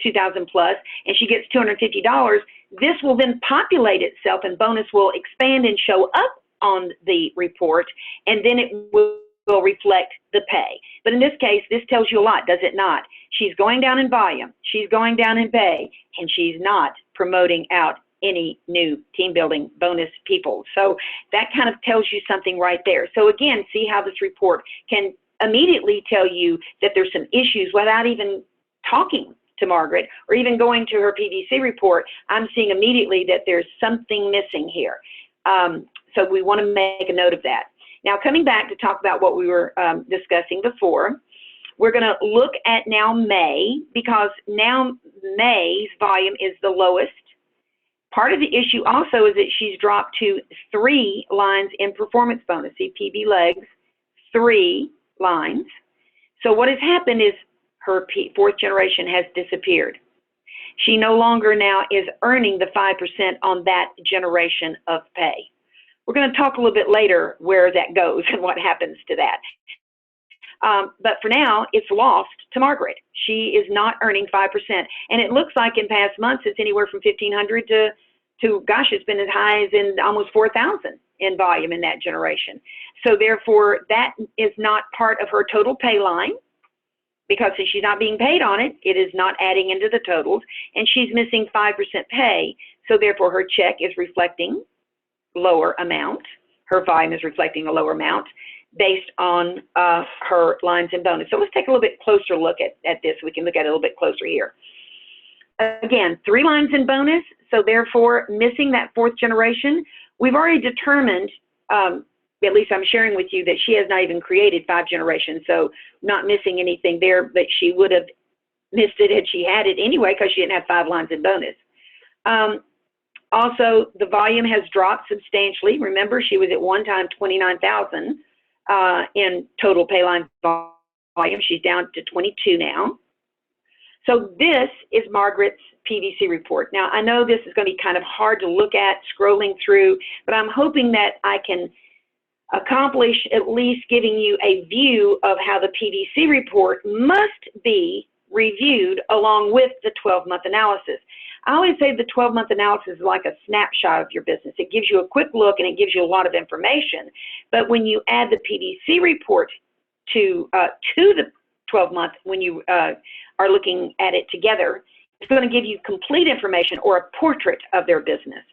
2,000 plus, and she gets $250, this will then populate itself and bonus will expand and show up on the report, and then it will reflect the pay. But in this case, this tells you a lot, does it not? She's going down in volume, she's going down in pay, and she's not promoting out any new team building bonus people. So that kind of tells you something right there. So again, see how this report can immediately tell you that there's some issues without even talking to Margaret or even going to her PVC report. I'm seeing immediately that there's something missing here. So we want to make a note of that. Now, coming back to talk about what we were discussing before, we're going to look at now May, because now May's volume is the lowest. Part of the issue also is that she's dropped to 3 lines in performance bonus. See, PB legs, 3 lines. So what has happened is her fourth generation has disappeared. She no longer now is earning the 5% on that generation of pay. We're going to talk a little bit later where that goes and what happens to that. But for now, it's lost to Margaret. She is not earning 5%. And it looks like in past months, it's anywhere from 1,500 to gosh, it's been as high as in almost 4,000 in volume in that generation. So therefore, that is not part of her total pay line, because since she's not being paid on it, it is not adding into the totals, and she's missing 5% pay. So therefore, her check is reflecting lower amount. Her volume is reflecting a lower amount based on her lines and bonus. So let's take a little bit closer look at this. We can look at it a little bit closer here. Again, 3 lines in bonus, so therefore missing that fourth generation. We've already determined, at least I'm sharing with you, that she has not even created 5 generations, so not missing anything there, but she would have missed it had she had it anyway, because she didn't have 5 lines in bonus. Also, the volume has dropped substantially. Remember, she was at one time 29,000 in total pay line volume. She's down to 22 now. So this is Margaret's PVC report. Now, I know this is going to be kind of hard to look at scrolling through, but I'm hoping that I can accomplish at least giving you a view of how the PVC report must be reviewed along with the 12-month analysis. I always say the 12-month analysis is like a snapshot of your business. It gives you a quick look and it gives you a lot of information. But when you add the PVC report to the 12-month, when you are looking at it together, it's going to give you complete information or a portrait of their business.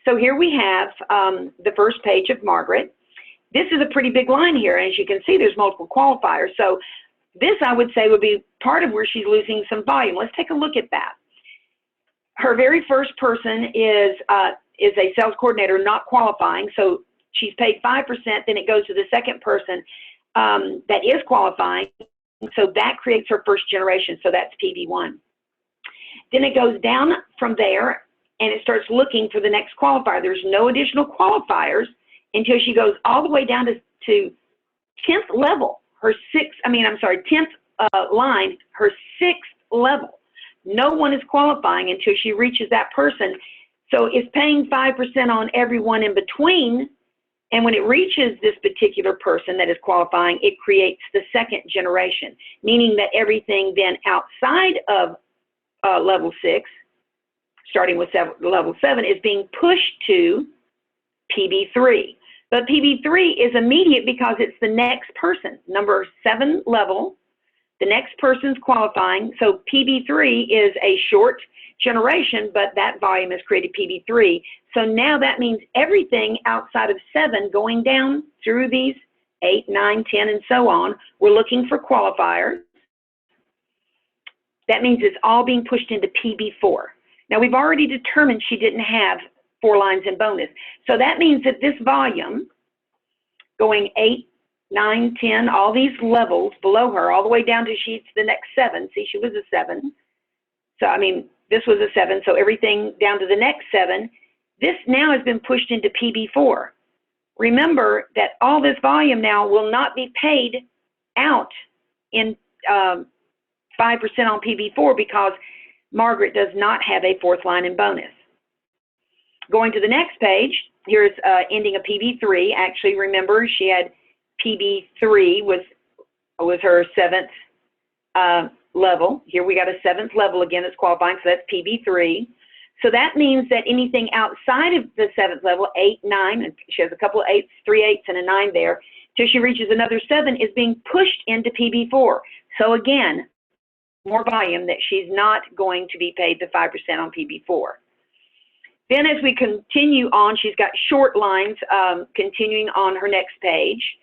So here we have the first page of Margaret. This is a pretty big line here. As you can see, there's multiple qualifiers. So this, I would say, would be part of where she's losing some volume. Let's take a look at that. Her very first person is a sales coordinator not qualifying. So she's paid 5%. Then it goes to the second person that is qualifying. So that creates her first generation. So that's PV1. Then it goes down from there and it starts looking for the next qualifier. There's no additional qualifiers until she goes all the way down to 10th level, 10th line, her 6th level. No one is qualifying until she reaches that person. So it's paying 5% on everyone in between. And when it reaches this particular person that is qualifying, it creates the second generation, meaning that everything then outside of level 6, starting with level 7, is being pushed to PB3. But PB3 is immediate because it's the next person, number 7 level. The next person's qualifying. So PB3 is a short generation, but that volume has created PB3. So now that means everything outside of 7 going down through these 8, 9, 10, and so on, we're looking for qualifiers. That means it's all being pushed into PB4. Now, we've already determined she didn't have 4 lines in bonus. So that means that this volume going 8, 9, 10, all these levels below her, all the way down to she's the next 7. See, she was a 7. So, I mean, this was a 7, so everything down to the next 7. This now has been pushed into PB4. Remember that all this volume now will not be paid out in 5% on PB4 because Margaret does not have a 4th line in bonus. Going to the next page, here's ending a PB3. Actually, remember, she had PB3 was her 7th level. Here we got a 7th level again that's qualifying, so that's PB3. So that means that anything outside of the 7th level, 8, 9, and she has a couple of 8s, 3 8s, and a 9 there, till she reaches another 7, is being pushed into PB4. So again, more volume that she's not going to be paid the 5% on PB4. Then as we continue on, she's got short lines continuing on her next page.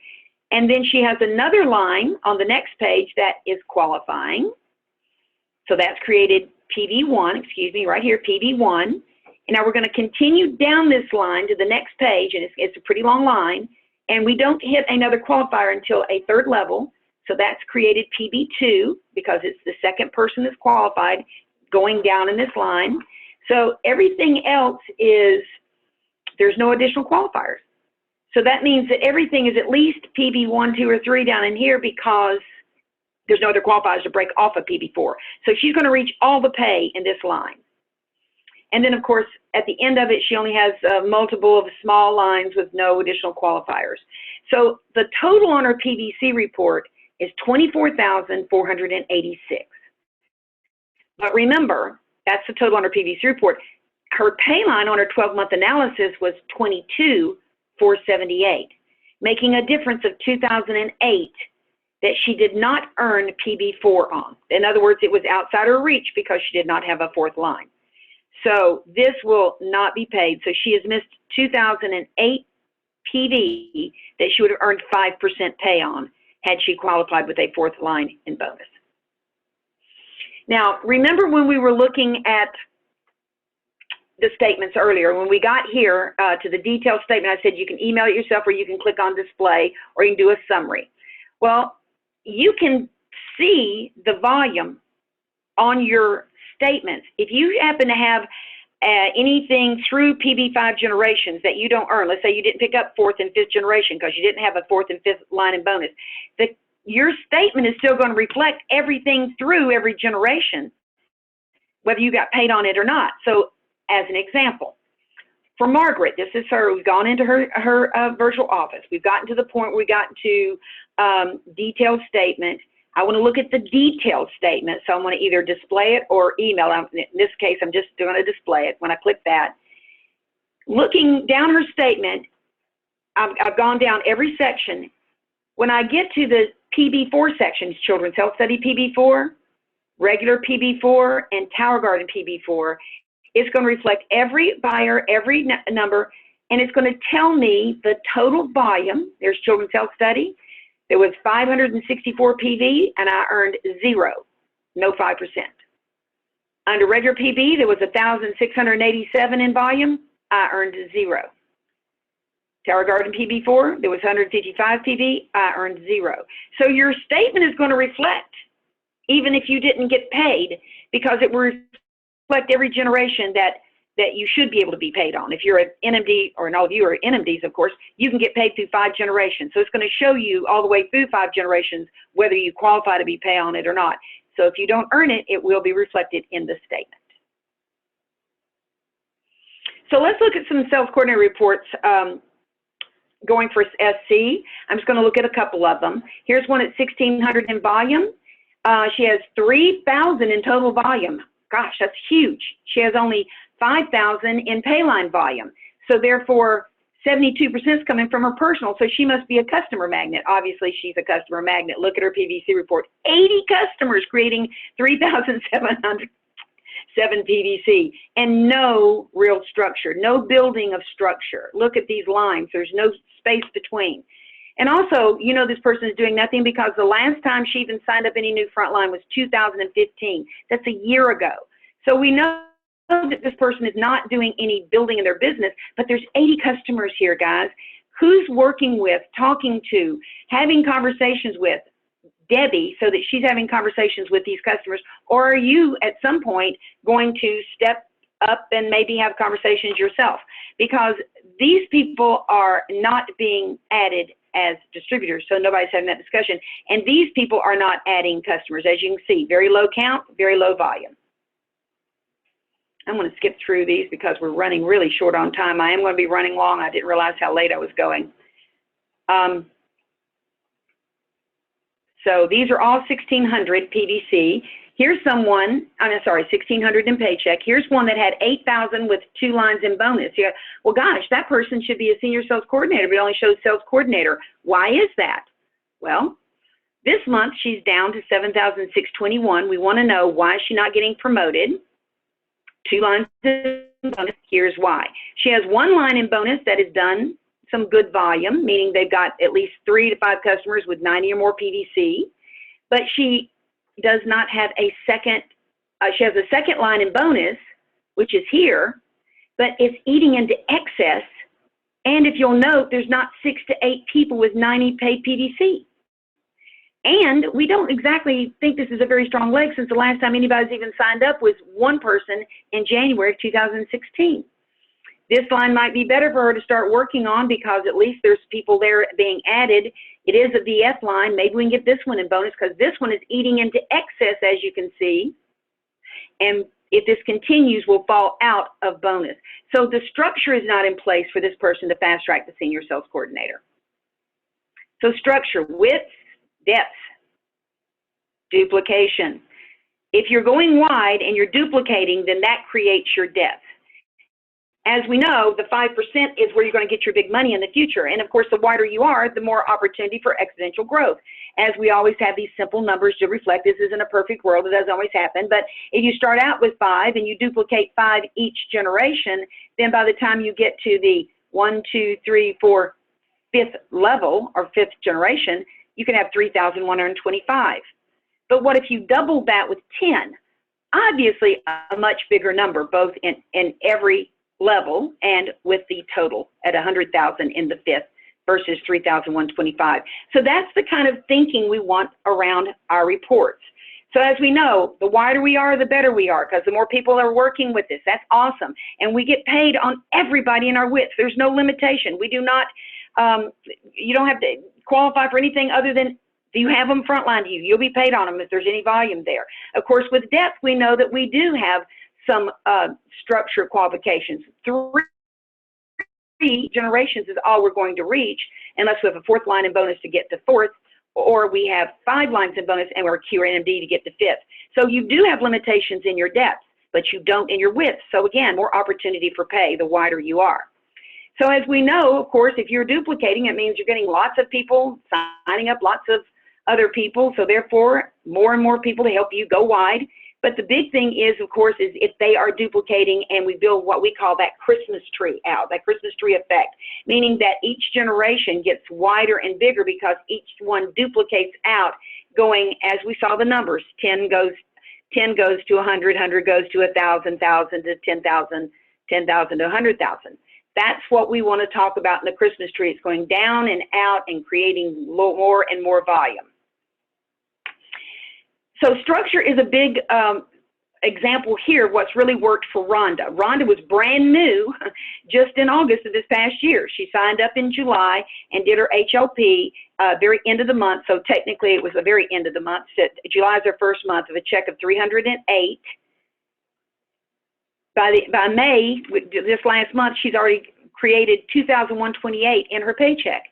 And then she has another line on the next page that is qualifying. So that's created PB1, excuse me, right here, PB1. And now we're going to continue down this line to the next page, and it's a pretty long line. And we don't hit another qualifier until a 3rd level. So that's created PB2 because it's the 2nd person that's qualified going down in this line. So everything else is, there's no additional qualifiers. So that means that everything is at least PB1, 2, or 3 down in here because there's no other qualifiers to break off of PB4. So she's going to reach all the pay in this line. And then, of course, at the end of it, she only has multiple of small lines with no additional qualifiers. So the total on her PBC report is $24,486. But remember, that's the total on her PBC report. Her pay line on her 12-month analysis was $22,478, making a difference of $2,008 that she did not earn PB4 on. In other words, it was outside her reach because she did not have a 4th line. So this will not be paid. So she has missed 2008 PV that she would have earned 5% pay on had she qualified with a 4th line in bonus. Now, remember when we were looking at the statements earlier, when we got here to the detailed statement, I said you can email it yourself or you can click on display or you can do a summary. Well, you can see the volume on your statements. If you happen to have anything through PB5 generations that you don't earn, let's say you didn't pick up 4th and 5th generation because you didn't have a 4th and 5th line in bonus, your statement is still going to reflect everything through every generation, whether you got paid on it or not. So as an example, for Margaret, this is her, we've gone into her virtual office. We've gotten to the point where we got to detailed statement. I want to look at the detailed statement, so I'm going to either display it or email. In this case, I'm just going to display it. When I click that, looking down her statement, I've gone down every section. When I get to the PB4 sections, Children's Health Study PB4, regular PB4, and Tower Garden PB4, it's going to reflect every buyer, every number, and it's going to tell me the total volume. There's Children's Health Study. There was 564 PV, and I earned 0, no 5%. Under regular PB, there was 1,687 in volume. I earned 0. Tower Garden PB4, there was 155 PV. I earned 0. So your statement is going to reflect, even if you didn't get paid, because it will reflect every generation that you should be able to be paid on. If you're an NMD, or all of you are NMDs, of course, you can get paid through 5 generations. So it's going to show you all the way through 5 generations whether you qualify to be paid on it or not. So if you don't earn it, it will be reflected in the statement. So let's look at some sales coordinator reports going for SC. I'm just going to look at a couple of them. Here's one at 1,600 in volume. She has 3,000 in total volume. Gosh, that's huge. She has only 5,000 in pay line volume. So therefore, 72% is coming from her personal. So she must be a customer magnet. Obviously, she's a customer magnet. Look at her PVC report. 80 customers creating 3,707 PVC and no real structure, no building of structure. Look at these lines. There's no space between. And also, you know, this person is doing nothing because the last time she even signed up any new frontline was 2015. That's a year ago. So we know that this person is not doing any building in their business, but there's 80 customers here, guys, who's working with, talking to, having conversations with Debbie so that she's having conversations with these customers? Or are you at some point going to step up and maybe have conversations yourself? Because these people are not being added as distributors, so nobody's having that discussion. And these people are not adding customers. As you can see, very low count, very low volume. I'm going to skip through these because we're running really short on time. I am going to be running long. I didn't realize how late I was going. So these are all 1,600 PVC. Here's someone, I'm sorry, 1,600 in paycheck. Here's one that had 8,000 with 2 lines in bonus. Yeah, well, gosh, that person should be a senior sales coordinator, but it only shows sales coordinator. Why is that? Well, this month she's down to 7,621. We want to know, why is she not getting promoted? 2 lines in bonus. Here's why. She has 1 line in bonus that has done some good volume, meaning they've got at least 3 to 5 customers with 90 or more PVC, but she does not have a second, she has a second line in bonus, which is here, but it's eating into excess. And if you'll note, there's not 6 to 8 people with 90 paid PVC. And we don't exactly think this is a very strong leg, since the last time anybody's even signed up was one person in January of 2016. This line might be better for her to start working on, because at least there's people there being added. It is a VF line. Maybe we can get this one in bonus, because this one is eating into excess, as you can see. And if this continues, will fall out of bonus. So the structure is not in place for this person to fast track the senior sales coordinator. So structure: width, depth, duplication. If you're going wide and you're duplicating, then that creates your depth. As we know, the 5% is where you're going to get your big money in the future. And of course, the wider you are, the more opportunity for exponential growth. As we always have these simple numbers to reflect, this isn't a perfect world, it doesn't always happen. But if you start out with 5 and you duplicate 5 each generation, then by the time you get to the 1, 2, 3, 4, 5th level, or 5th generation, you can have 3,125. But what if you double that with 10? Obviously, a much bigger number, both in every level and with the total at 100,000 in the 5th versus 3,125. So that's the kind of thinking we want around our reports. So as we know, the wider we are, the better we are, because the more people are working with this. That's awesome. And we get paid on everybody in our width. There's no limitation. We do not, you don't have to qualify for anything other than, do you have them frontline to you? You'll be paid on them if there's any volume there. Of course, with depth, we know that we do have some structure qualifications. 3 generations is all we're going to reach, unless we have a 4th line in bonus to get to 4th, or we have 5 lines in bonus and we're QNMD to get to 5th. So you do have limitations in your depth, but you don't in your width. So again, more opportunity for pay the wider you are. So as we know, of course, if you're duplicating, it means you're getting lots of people signing up, lots of other people. So therefore, more and more people to help you go wide. But the big thing is, of course, is if they are duplicating and we build what we call that Christmas tree out, that Christmas tree effect, meaning that each generation gets wider and bigger because each one duplicates out, going, as we saw the numbers, 10 goes to 100, 100 goes to 1,000, 1,000 to 10,000, 10,000 to 100,000. That's what we want to talk about in the Christmas tree. It's going down and out and creating more and more volume. So structure is a big example here of what's really worked for Rhonda. Rhonda was brand new just in August of this past year. She signed up in July and did her HLP very end of the month. So technically it was the very end of the month. So July is her first month of a check of 308. By May, this last month, she's already created 2,128 in her paycheck.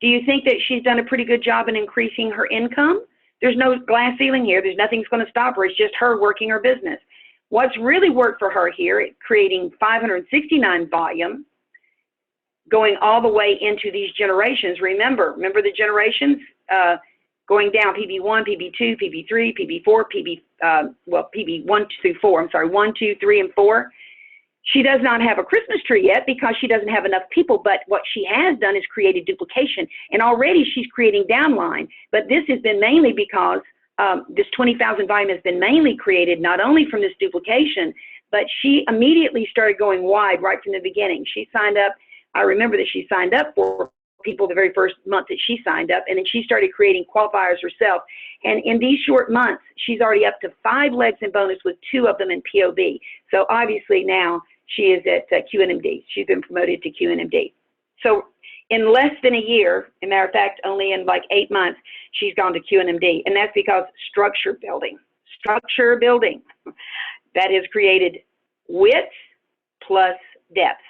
Do you think that she's done a pretty good job in increasing her income? There's no glass ceiling here. There's nothing's going to stop her. It's just her working her business. What's really worked for her here, creating 569 volume, going all the way into these generations. Remember the generations going down: PB1, PB2, PB3, PB4, PB1 through 4. I'm sorry, 1, 2, 3, and 4. She does not have a Christmas tree yet because she doesn't have enough people, but what she has done is created duplication, and already she's creating downline. But this has been mainly because this 20,000 volume has been mainly created not only from this duplication, but she immediately started going wide right from the beginning. She signed up, I remember that she signed up for people the very first month that she signed up, and then she started creating qualifiers herself. And in these short months, she's already up to 5 legs in bonus with 2 of them in POB. So obviously now she is at QNMD. She's been promoted to QNMD. So in less than a year, as a matter of fact, only in like 8 months, she's gone to QNMD. And that's because structure building, that has created width plus depth.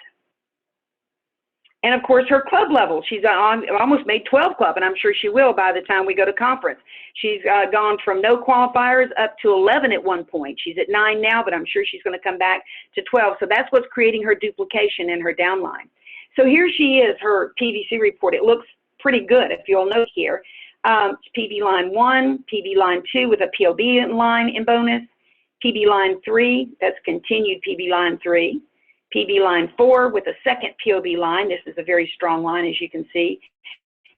And of course, her club level, she's almost made 12 club, and I'm sure she will by the time we go to conference. She's gone from no qualifiers up to 11 at one point. She's at 9 now, but I'm sure she's going to come back to 12. So that's what's creating her duplication in her downline. So here she is, her PVC report. It looks pretty good, if you'll note here. PV line 1, PV line 2 with a POB line in bonus, PB line 3, that's continued PB line 3. PB line 4 with a second POB line. This is a very strong line, as you can see.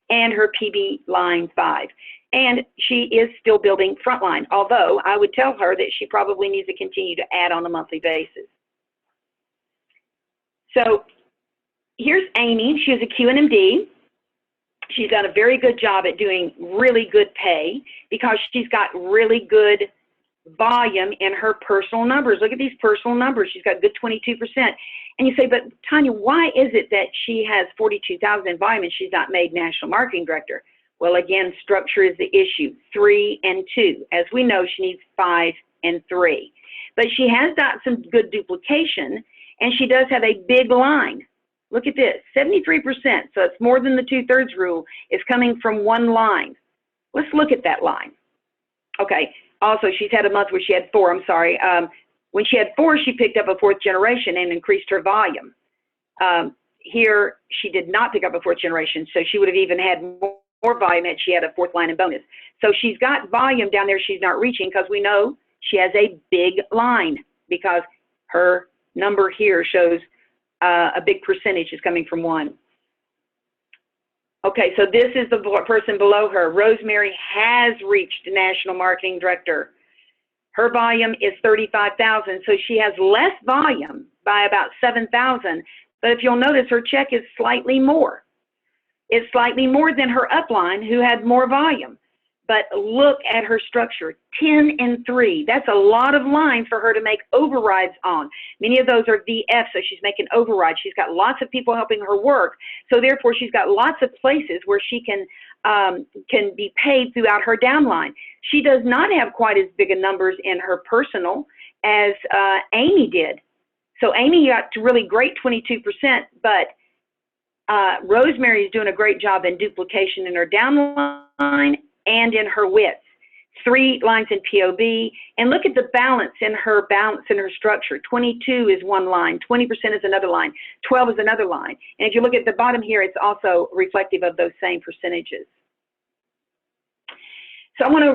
And her PB line 5. And she is still building frontline, although I would tell her that she probably needs to continue to add on a monthly basis. So here's Amy. She is a QNMD. She's done a very good job at doing really good pay because she's got really good volume in her personal numbers. Look at these personal numbers. She's got good 22%. And you say, but Tanya, why is it that she has 42,000 in volume and she's not made national marketing director? Well, again, structure is the issue. 3 and 2. As we know, she needs 5 and 3. But she has got some good duplication, and she does have a big line. Look at this, 73%. So it's more than the 2/3 rule. It's coming from one line. Let's look at that line. Okay. Also, she's had a month where she had 4, I'm sorry. When she had 4, she picked up a 4th generation and increased her volume. Here, she did not pick up a 4th generation, so she would have even had more volume had she had a 4th line in bonus. So she's got volume down there she's not reaching because we know she has a big line because her number here shows a big percentage is coming from 1. Okay, so this is the person below her. Rosemary has reached national marketing director. Her volume is 35,000, so she has less volume by about 7,000. But if you'll notice, her check is slightly more. It's slightly more than her upline, who had more volume. But look at her structure, 10 and 3. That's a lot of line for her to make overrides on. Many of those are VF, so she's making overrides. She's got lots of people helping her work, so therefore she's got lots of places where she can be paid throughout her downline. She does not have quite as big a numbers in her personal as Amy did. So Amy got to really great 22%, but Rosemary is doing a great job in duplication in her downline and in her width. 3 lines in POB, and look at the balance in her structure. 22 is one line, 20% is another line, 12 is another line. And if you look at the bottom here, it's also reflective of those same percentages. So I want to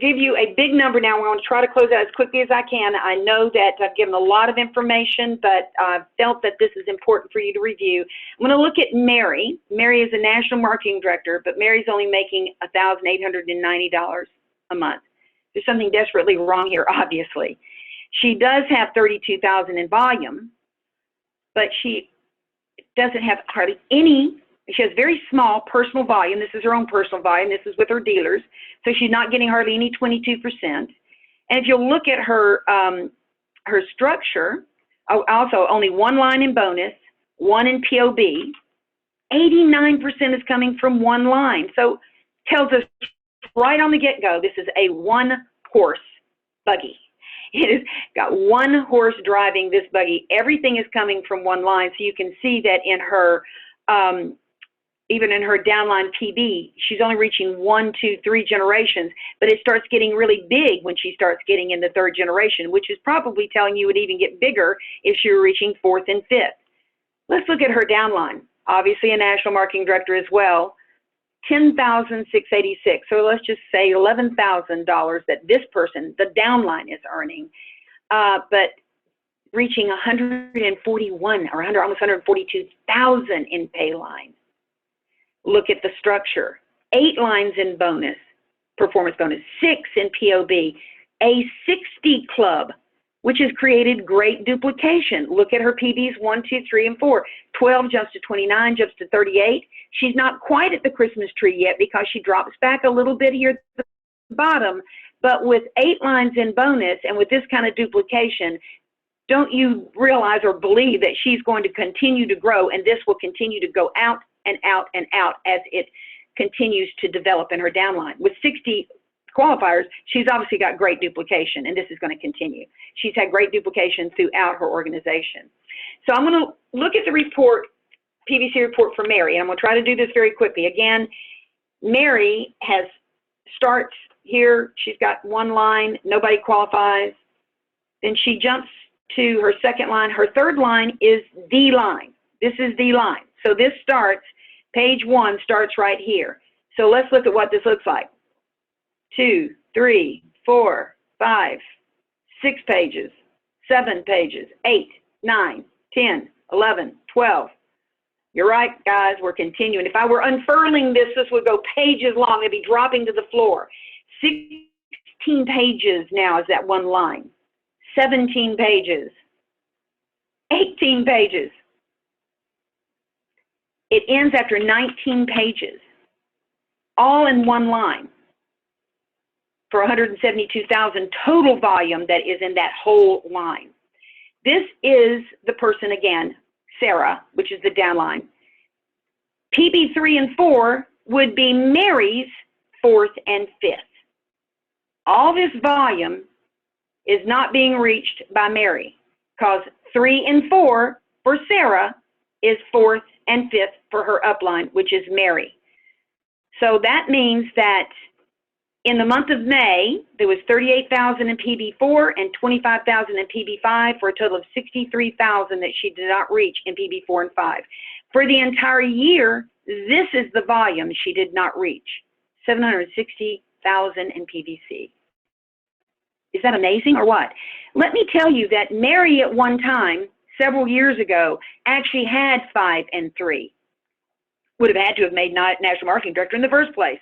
give you a big number now. We're going to try to close out as quickly as I can. I know that I've given a lot of information, but I felt that this is important for you to review. I'm going to look at Mary. Mary is a national marketing director, but Mary's only making $1,890 a month. There's something desperately wrong here, obviously. She does have 32,000 in volume, but she doesn't have hardly any. She has very small personal volume. This is her own personal volume. This is with her dealers. So she's not getting hardly any 22%. And if you look at her her structure, also only 1 line in bonus, 1 in POB, 89% is coming from 1 line. So tells us right on the get-go, this is a 1-horse buggy. It has got 1 horse driving this buggy. Everything is coming from 1 line. So you can see that in her even in her downline PB, she's only reaching 1, 2, 3 generations, but it starts getting really big when she starts getting in the 3rd generation, which is probably telling you it would even get bigger if she were reaching 4th and 5th. Let's look at her downline. Obviously a national marketing director as well, $10,686. So let's just say $11,000 that this person, the downline, is earning, but reaching 141 or almost 142,000 in pay line. Look at the structure. 8 lines in bonus, performance bonus, 6 in POB, a 60 club, which has created great duplication. Look at her PBs 1, 2, 3, and 4. 12 jumps to 29, jumps to 38. She's not quite at the Christmas tree yet because she drops back a little bit here at the bottom, but with 8 lines in bonus and with this kind of duplication, don't you realize or believe that she's going to continue to grow, and this will continue to go out and out and out as it continues to develop in her downline. With 60 qualifiers, she's obviously got great duplication, and this is going to continue. She's had great duplication throughout her organization. So I'm going to look at the report, PVC report for Mary, and I'm going to try to do this very quickly. Again, Mary starts here. She's got 1 line. Nobody qualifies. Then she jumps to her 2nd line. Her 3rd line is D line. This is D line. So this starts, page 1 starts right here. So let's look at what this looks like. 2, 3, 4, 5, 6 pages, 7 pages, 8, 9, 10, 11, 12. You're right, guys, we're continuing. If I were unfurling this, this would go pages long. It'd be dropping to the floor. 16 pages now is that 1 line. 17 pages. 18 pages. It ends after 19 pages, all in 1 line, for 172,000 total volume that is in that whole line. This is the person again, Sarah, which is the downline. PB 3 and 4 would be Mary's 4th and 5th. All this volume is not being reached by Mary, because 3 and 4 for Sarah is 4th and 5th for her upline, which is Mary. So that means that in the month of May, there was 38,000 in PB4 and 25,000 in PB5 for a total of 63,000 that she did not reach in PB4 and 5. For the entire year, this is the volume she did not reach, 760,000 in PVC. Is that amazing or what? Let me tell you that Mary at one time, several years ago, actually had 5 and 3. Would have had to have made National Marketing Director in the first place.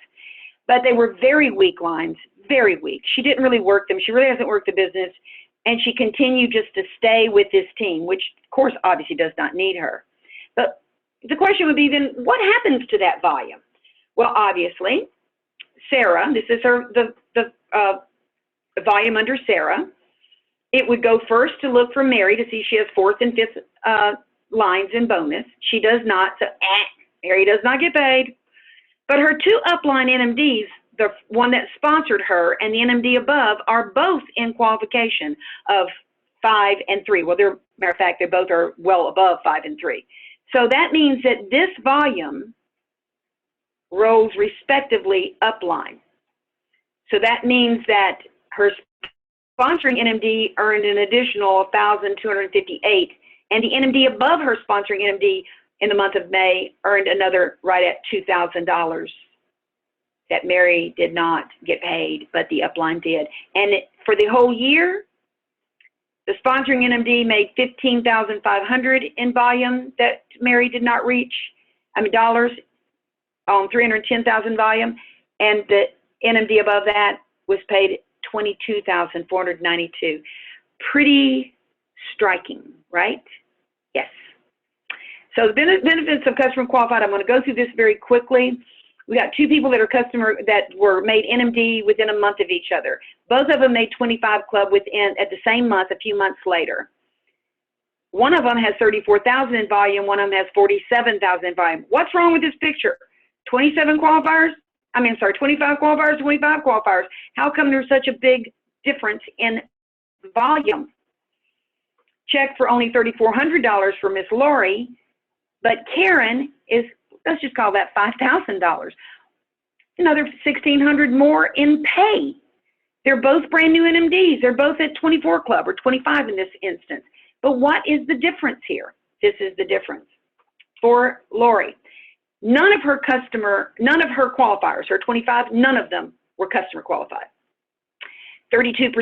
But they were very weak lines, very weak. She didn't really work them. She really hasn't worked the business. And she continued just to stay with this team, which, of course, obviously does not need her. But the question would be then, what happens to that volume? Well, obviously, Sarah, this is the volume under Sarah. It would go first to look for Mary to see if she has 4th and 5th lines in bonus. She does not, so Mary does not get paid. But her 2 upline NMDs, the one that sponsored her and the NMD above, are both in qualification of 5 and 3. Well, matter of fact, they both are well above 5 and 3. So that means that this volume rolls respectively upline. So that means that her sponsoring NMD earned an additional 1,258, and the NMD above her sponsoring NMD in the month of May earned another right at $2,000 that Mary did not get paid, but the upline did. And for the whole year, the sponsoring NMD made $15,500 in volume that Mary did not reach, dollars on 310,000 volume, and the NMD above that was paid $22,492. Pretty striking, right? Yes. So the benefits of customer qualified, I'm going to go through this very quickly. We got 2 people that were made NMD within a month of each other. Both of them made 25 Club at the same month, a few months later. One of them has 34,000 in volume. One of them has 47,000 in volume. What's wrong with this picture? 25 qualifiers, 25 qualifiers. How come there's such a big difference in volume? Check for only $3,400 for Miss Lori. But Karen is, let's just call that $5,000. Another $1,600 more in pay. They're both brand new NMDs. They're both at 24 Club or 25 in this instance. But what is the difference here? This is the difference. For Lori, none of her qualifiers, her 25, none of them were customer qualified. 32%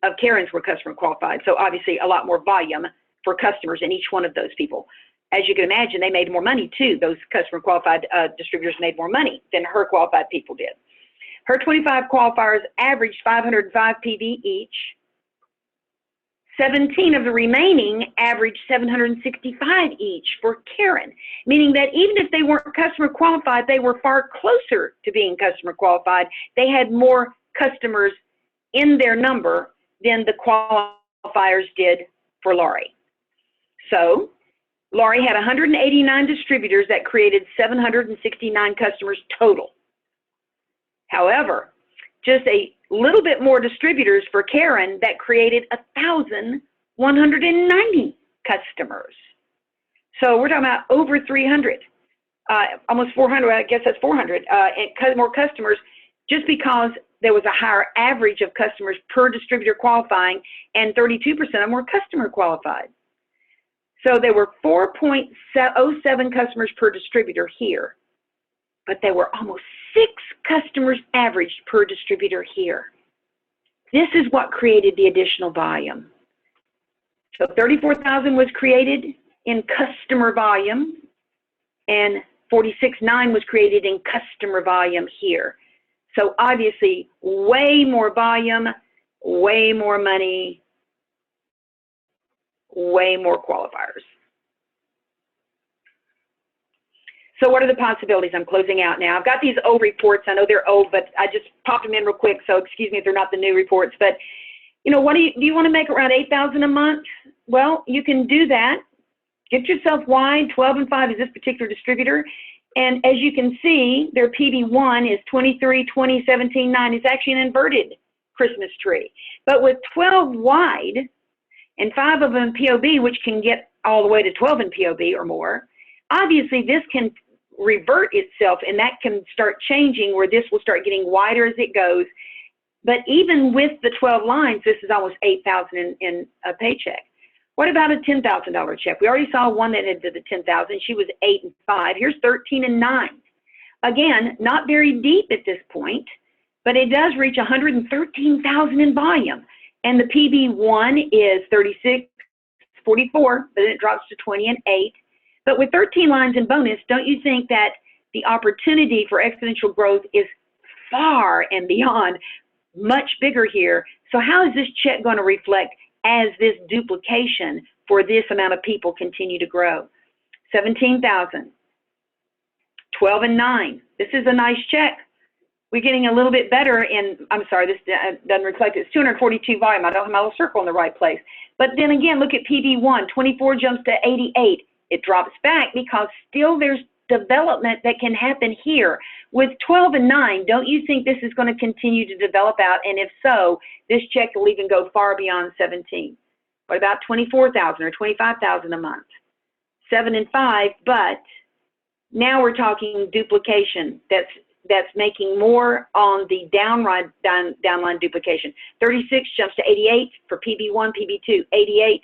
of Karen's were customer qualified. So obviously a lot more volume for customers in each one of those people. As you can imagine, they made more money too. Those customer qualified distributors made more money than her qualified people did. Her 25 qualifiers averaged 505 PV each. 17 of the remaining averaged 765 each for Karen, meaning that even if they weren't customer qualified, they were far closer to being customer qualified. They had more customers in their number than the qualifiers did for Laurie. So Laurie had 189 distributors that created 769 customers total. However, just a little bit more distributors for Karen that created 1,190 customers. So we're talking about over 300, almost 400, I guess that's 400, and more customers just because there was a higher average of customers per distributor qualifying and 32% of more customer qualified. So there were 4.07 customers per distributor here, but there were almost 6 customers averaged per distributor here. This is what created the additional volume. So 34,000 was created in customer volume, and 46,900 was created in customer volume here. So obviously, way more volume, way more money, way more qualifiers. So what are the possibilities? I'm closing out now. I've got these old reports. I know they're old, but I just popped them in real quick, so excuse me if they're not the new reports. But, you know, what do you want to make around 8,000 a month? Well, you can do that. Get yourself wide. 12 and 5 is this particular distributor. And as you can see, their PB1 is 23, 20, 17, 9. It's actually an inverted Christmas tree. But with 12 wide and 5 of them POB, which can get all the way to 12 in POB or more, obviously this can revert itself, and that can start changing where this will start getting wider as it goes. But even with the 12 lines, this is almost 8,000 in a paycheck. What about a $10,000 check? We already saw one that had to the 10,000. She was 8 and 5. Here's 13 and 9. Again, not very deep at this point, but it does reach 113,000 in volume. And the PB1 is 36, 44, but then it drops to 20 and 8. But with 13 lines in bonus, don't you think that the opportunity for exponential growth is far and beyond much bigger here? So how is this check going to reflect as this duplication for this amount of people continue to grow? 17,000, 12 and 9. This is a nice check. We're getting a little bit better in, I'm sorry, this doesn't reflect it. It's 242 volume. I don't have my little circle in the right place. But then again, look at PB1, 24 jumps to 88. It drops back because still there's development that can happen here. With 12 and 9, don't you think this is going to continue to develop out? And if so, this check will even go far beyond 17. What about 24,000 or 25,000 a month? 7 and 5, but now we're talking duplication. That's making more on the downline duplication. 36 jumps to 88 for PB1, PB2, 88,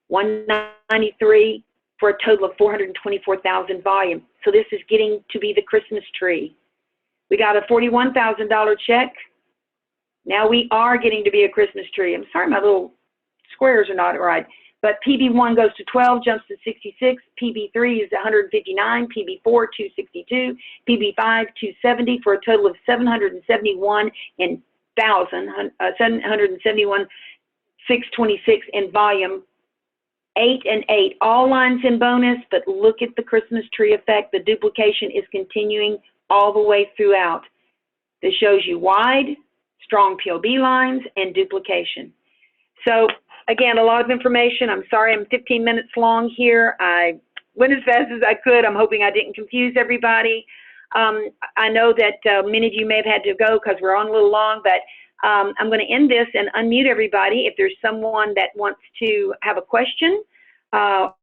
193. For a total of 424,000 volume. So this is getting to be the Christmas tree. We got a $41,000 check. Now we are getting to be a Christmas tree. I'm sorry, my little squares are not right. But PB1 goes to 12, jumps to 66. PB3 is 159. PB4, 262. PB5, 270 for a total of 771,626 in volume. 8 and 8, all lines in bonus, but look at the Christmas tree effect. The duplication is continuing all the way throughout. This shows you wide, strong POB lines, and duplication. So again, a lot of information. I'm sorry I'm 15 minutes long here. I went as fast as I could. I'm hoping I didn't confuse everybody. I know that many of you may have had to go because we're on a little long, but I'm going to end this and unmute everybody. If there's someone that wants to have a question or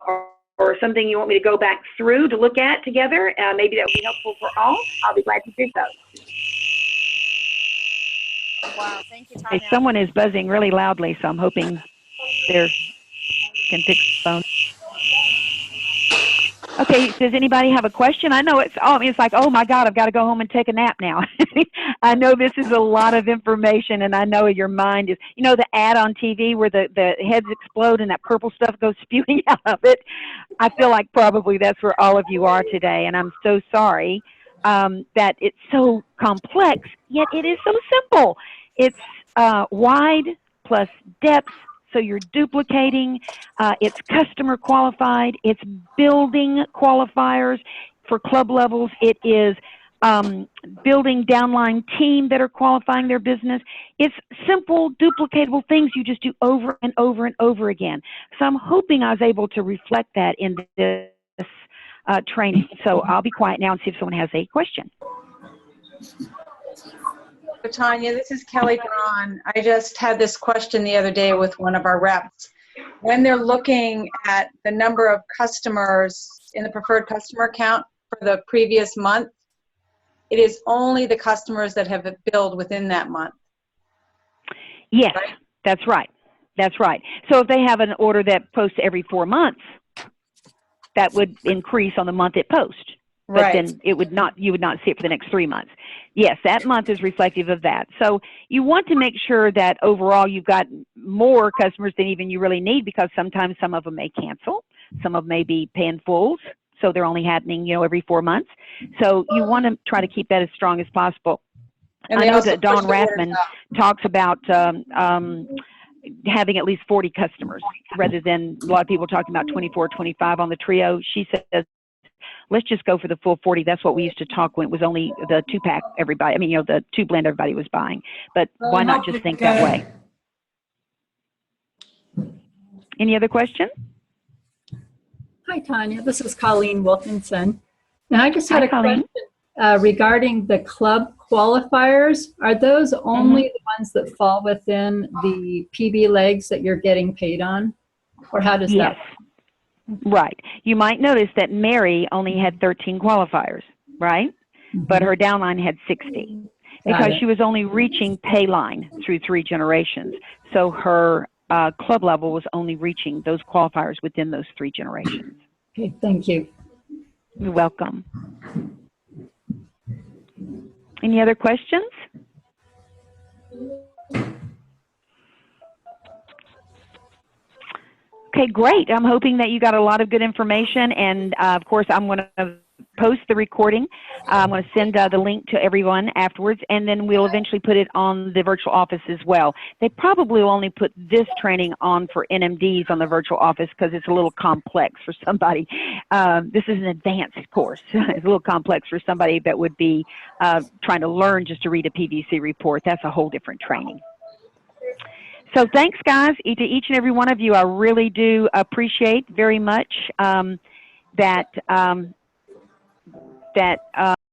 something you want me to go back through to look at together, maybe that would be helpful for all, I'll be glad to do so.
Wow, thank you, Tanya.
Hey, someone is buzzing really loudly, so I'm hoping they can fix the phone. Okay, does anybody have a question? I know it's like, oh my God, I've got to go home and take a nap now. I know this is a lot of information, and I know your mind is, you know, the ad on TV where the heads explode and that purple stuff goes spewing out of it. I feel like probably that's where all of you are today, and I'm so sorry that it's so complex, yet it is so simple. It's wide plus depth So you're duplicating, it's customer qualified, it's building qualifiers for club levels, it is building downline team that are qualifying their business. It's simple, duplicatable things you just do over and over and over again. So I'm hoping I was able to reflect that in this training. So I'll be quiet now and see if someone has a question.
Tanya, this is Kelly Braun. I just had this question the other day with one of our reps. When they're looking at the number of customers in the preferred customer account for the previous month, it is only the customers that have billed within that month.
Yes,
right?
that's right. That's right. So if they have an order that posts every 4 months, that would increase on the month it posts. But
Right.
then it would not, you would not see it for the next 3 months. Yes, that month is reflective of that. So you want to make sure that overall you've got more customers than even you really need, because sometimes some of them may cancel, some of them may be paying fulls, so they're only happening, you know, every 4 months. So you want to try to keep that as strong as possible.
And
I
they
know
also
that Don
push the orders
Rathman
out.
talks about having at least 40 customers rather than a lot of people talking about 24, 25 on the trio. She says, let's just go for the full 40. That's what we used to talk when it was only the 2-pack everybody, I mean, you know, the 2-blend everybody was buying. But why not just think that way? Any other questions?
Hi, Tanya. This is Colleen Wilkinson. Now, I just had
Hi,
a
Colleen.
question regarding the club qualifiers. Are those only the ones that fall within the PB legs that you're getting paid on? Or how does
Yes.
that work?
Right. You might notice that Mary only had 13 qualifiers, right? But her downline had 60 because she was only reaching pay line through 3 generations. So her club level was only reaching those qualifiers within those 3 generations.
Okay, thank you.
You're welcome. Any other questions? Okay, great. I'm hoping that you got a lot of good information, and of course, I'm going to post the recording. I'm going to send the link to everyone afterwards, and then we'll eventually put it on the virtual office as well. They probably will only put this training on for NMDs on the virtual office because it's a little complex for somebody. This is an advanced course. It's a little complex for somebody that would be trying to learn just to read a PVC report. That's a whole different training. So thanks, guys, to each and every one of you. I really do appreciate very much that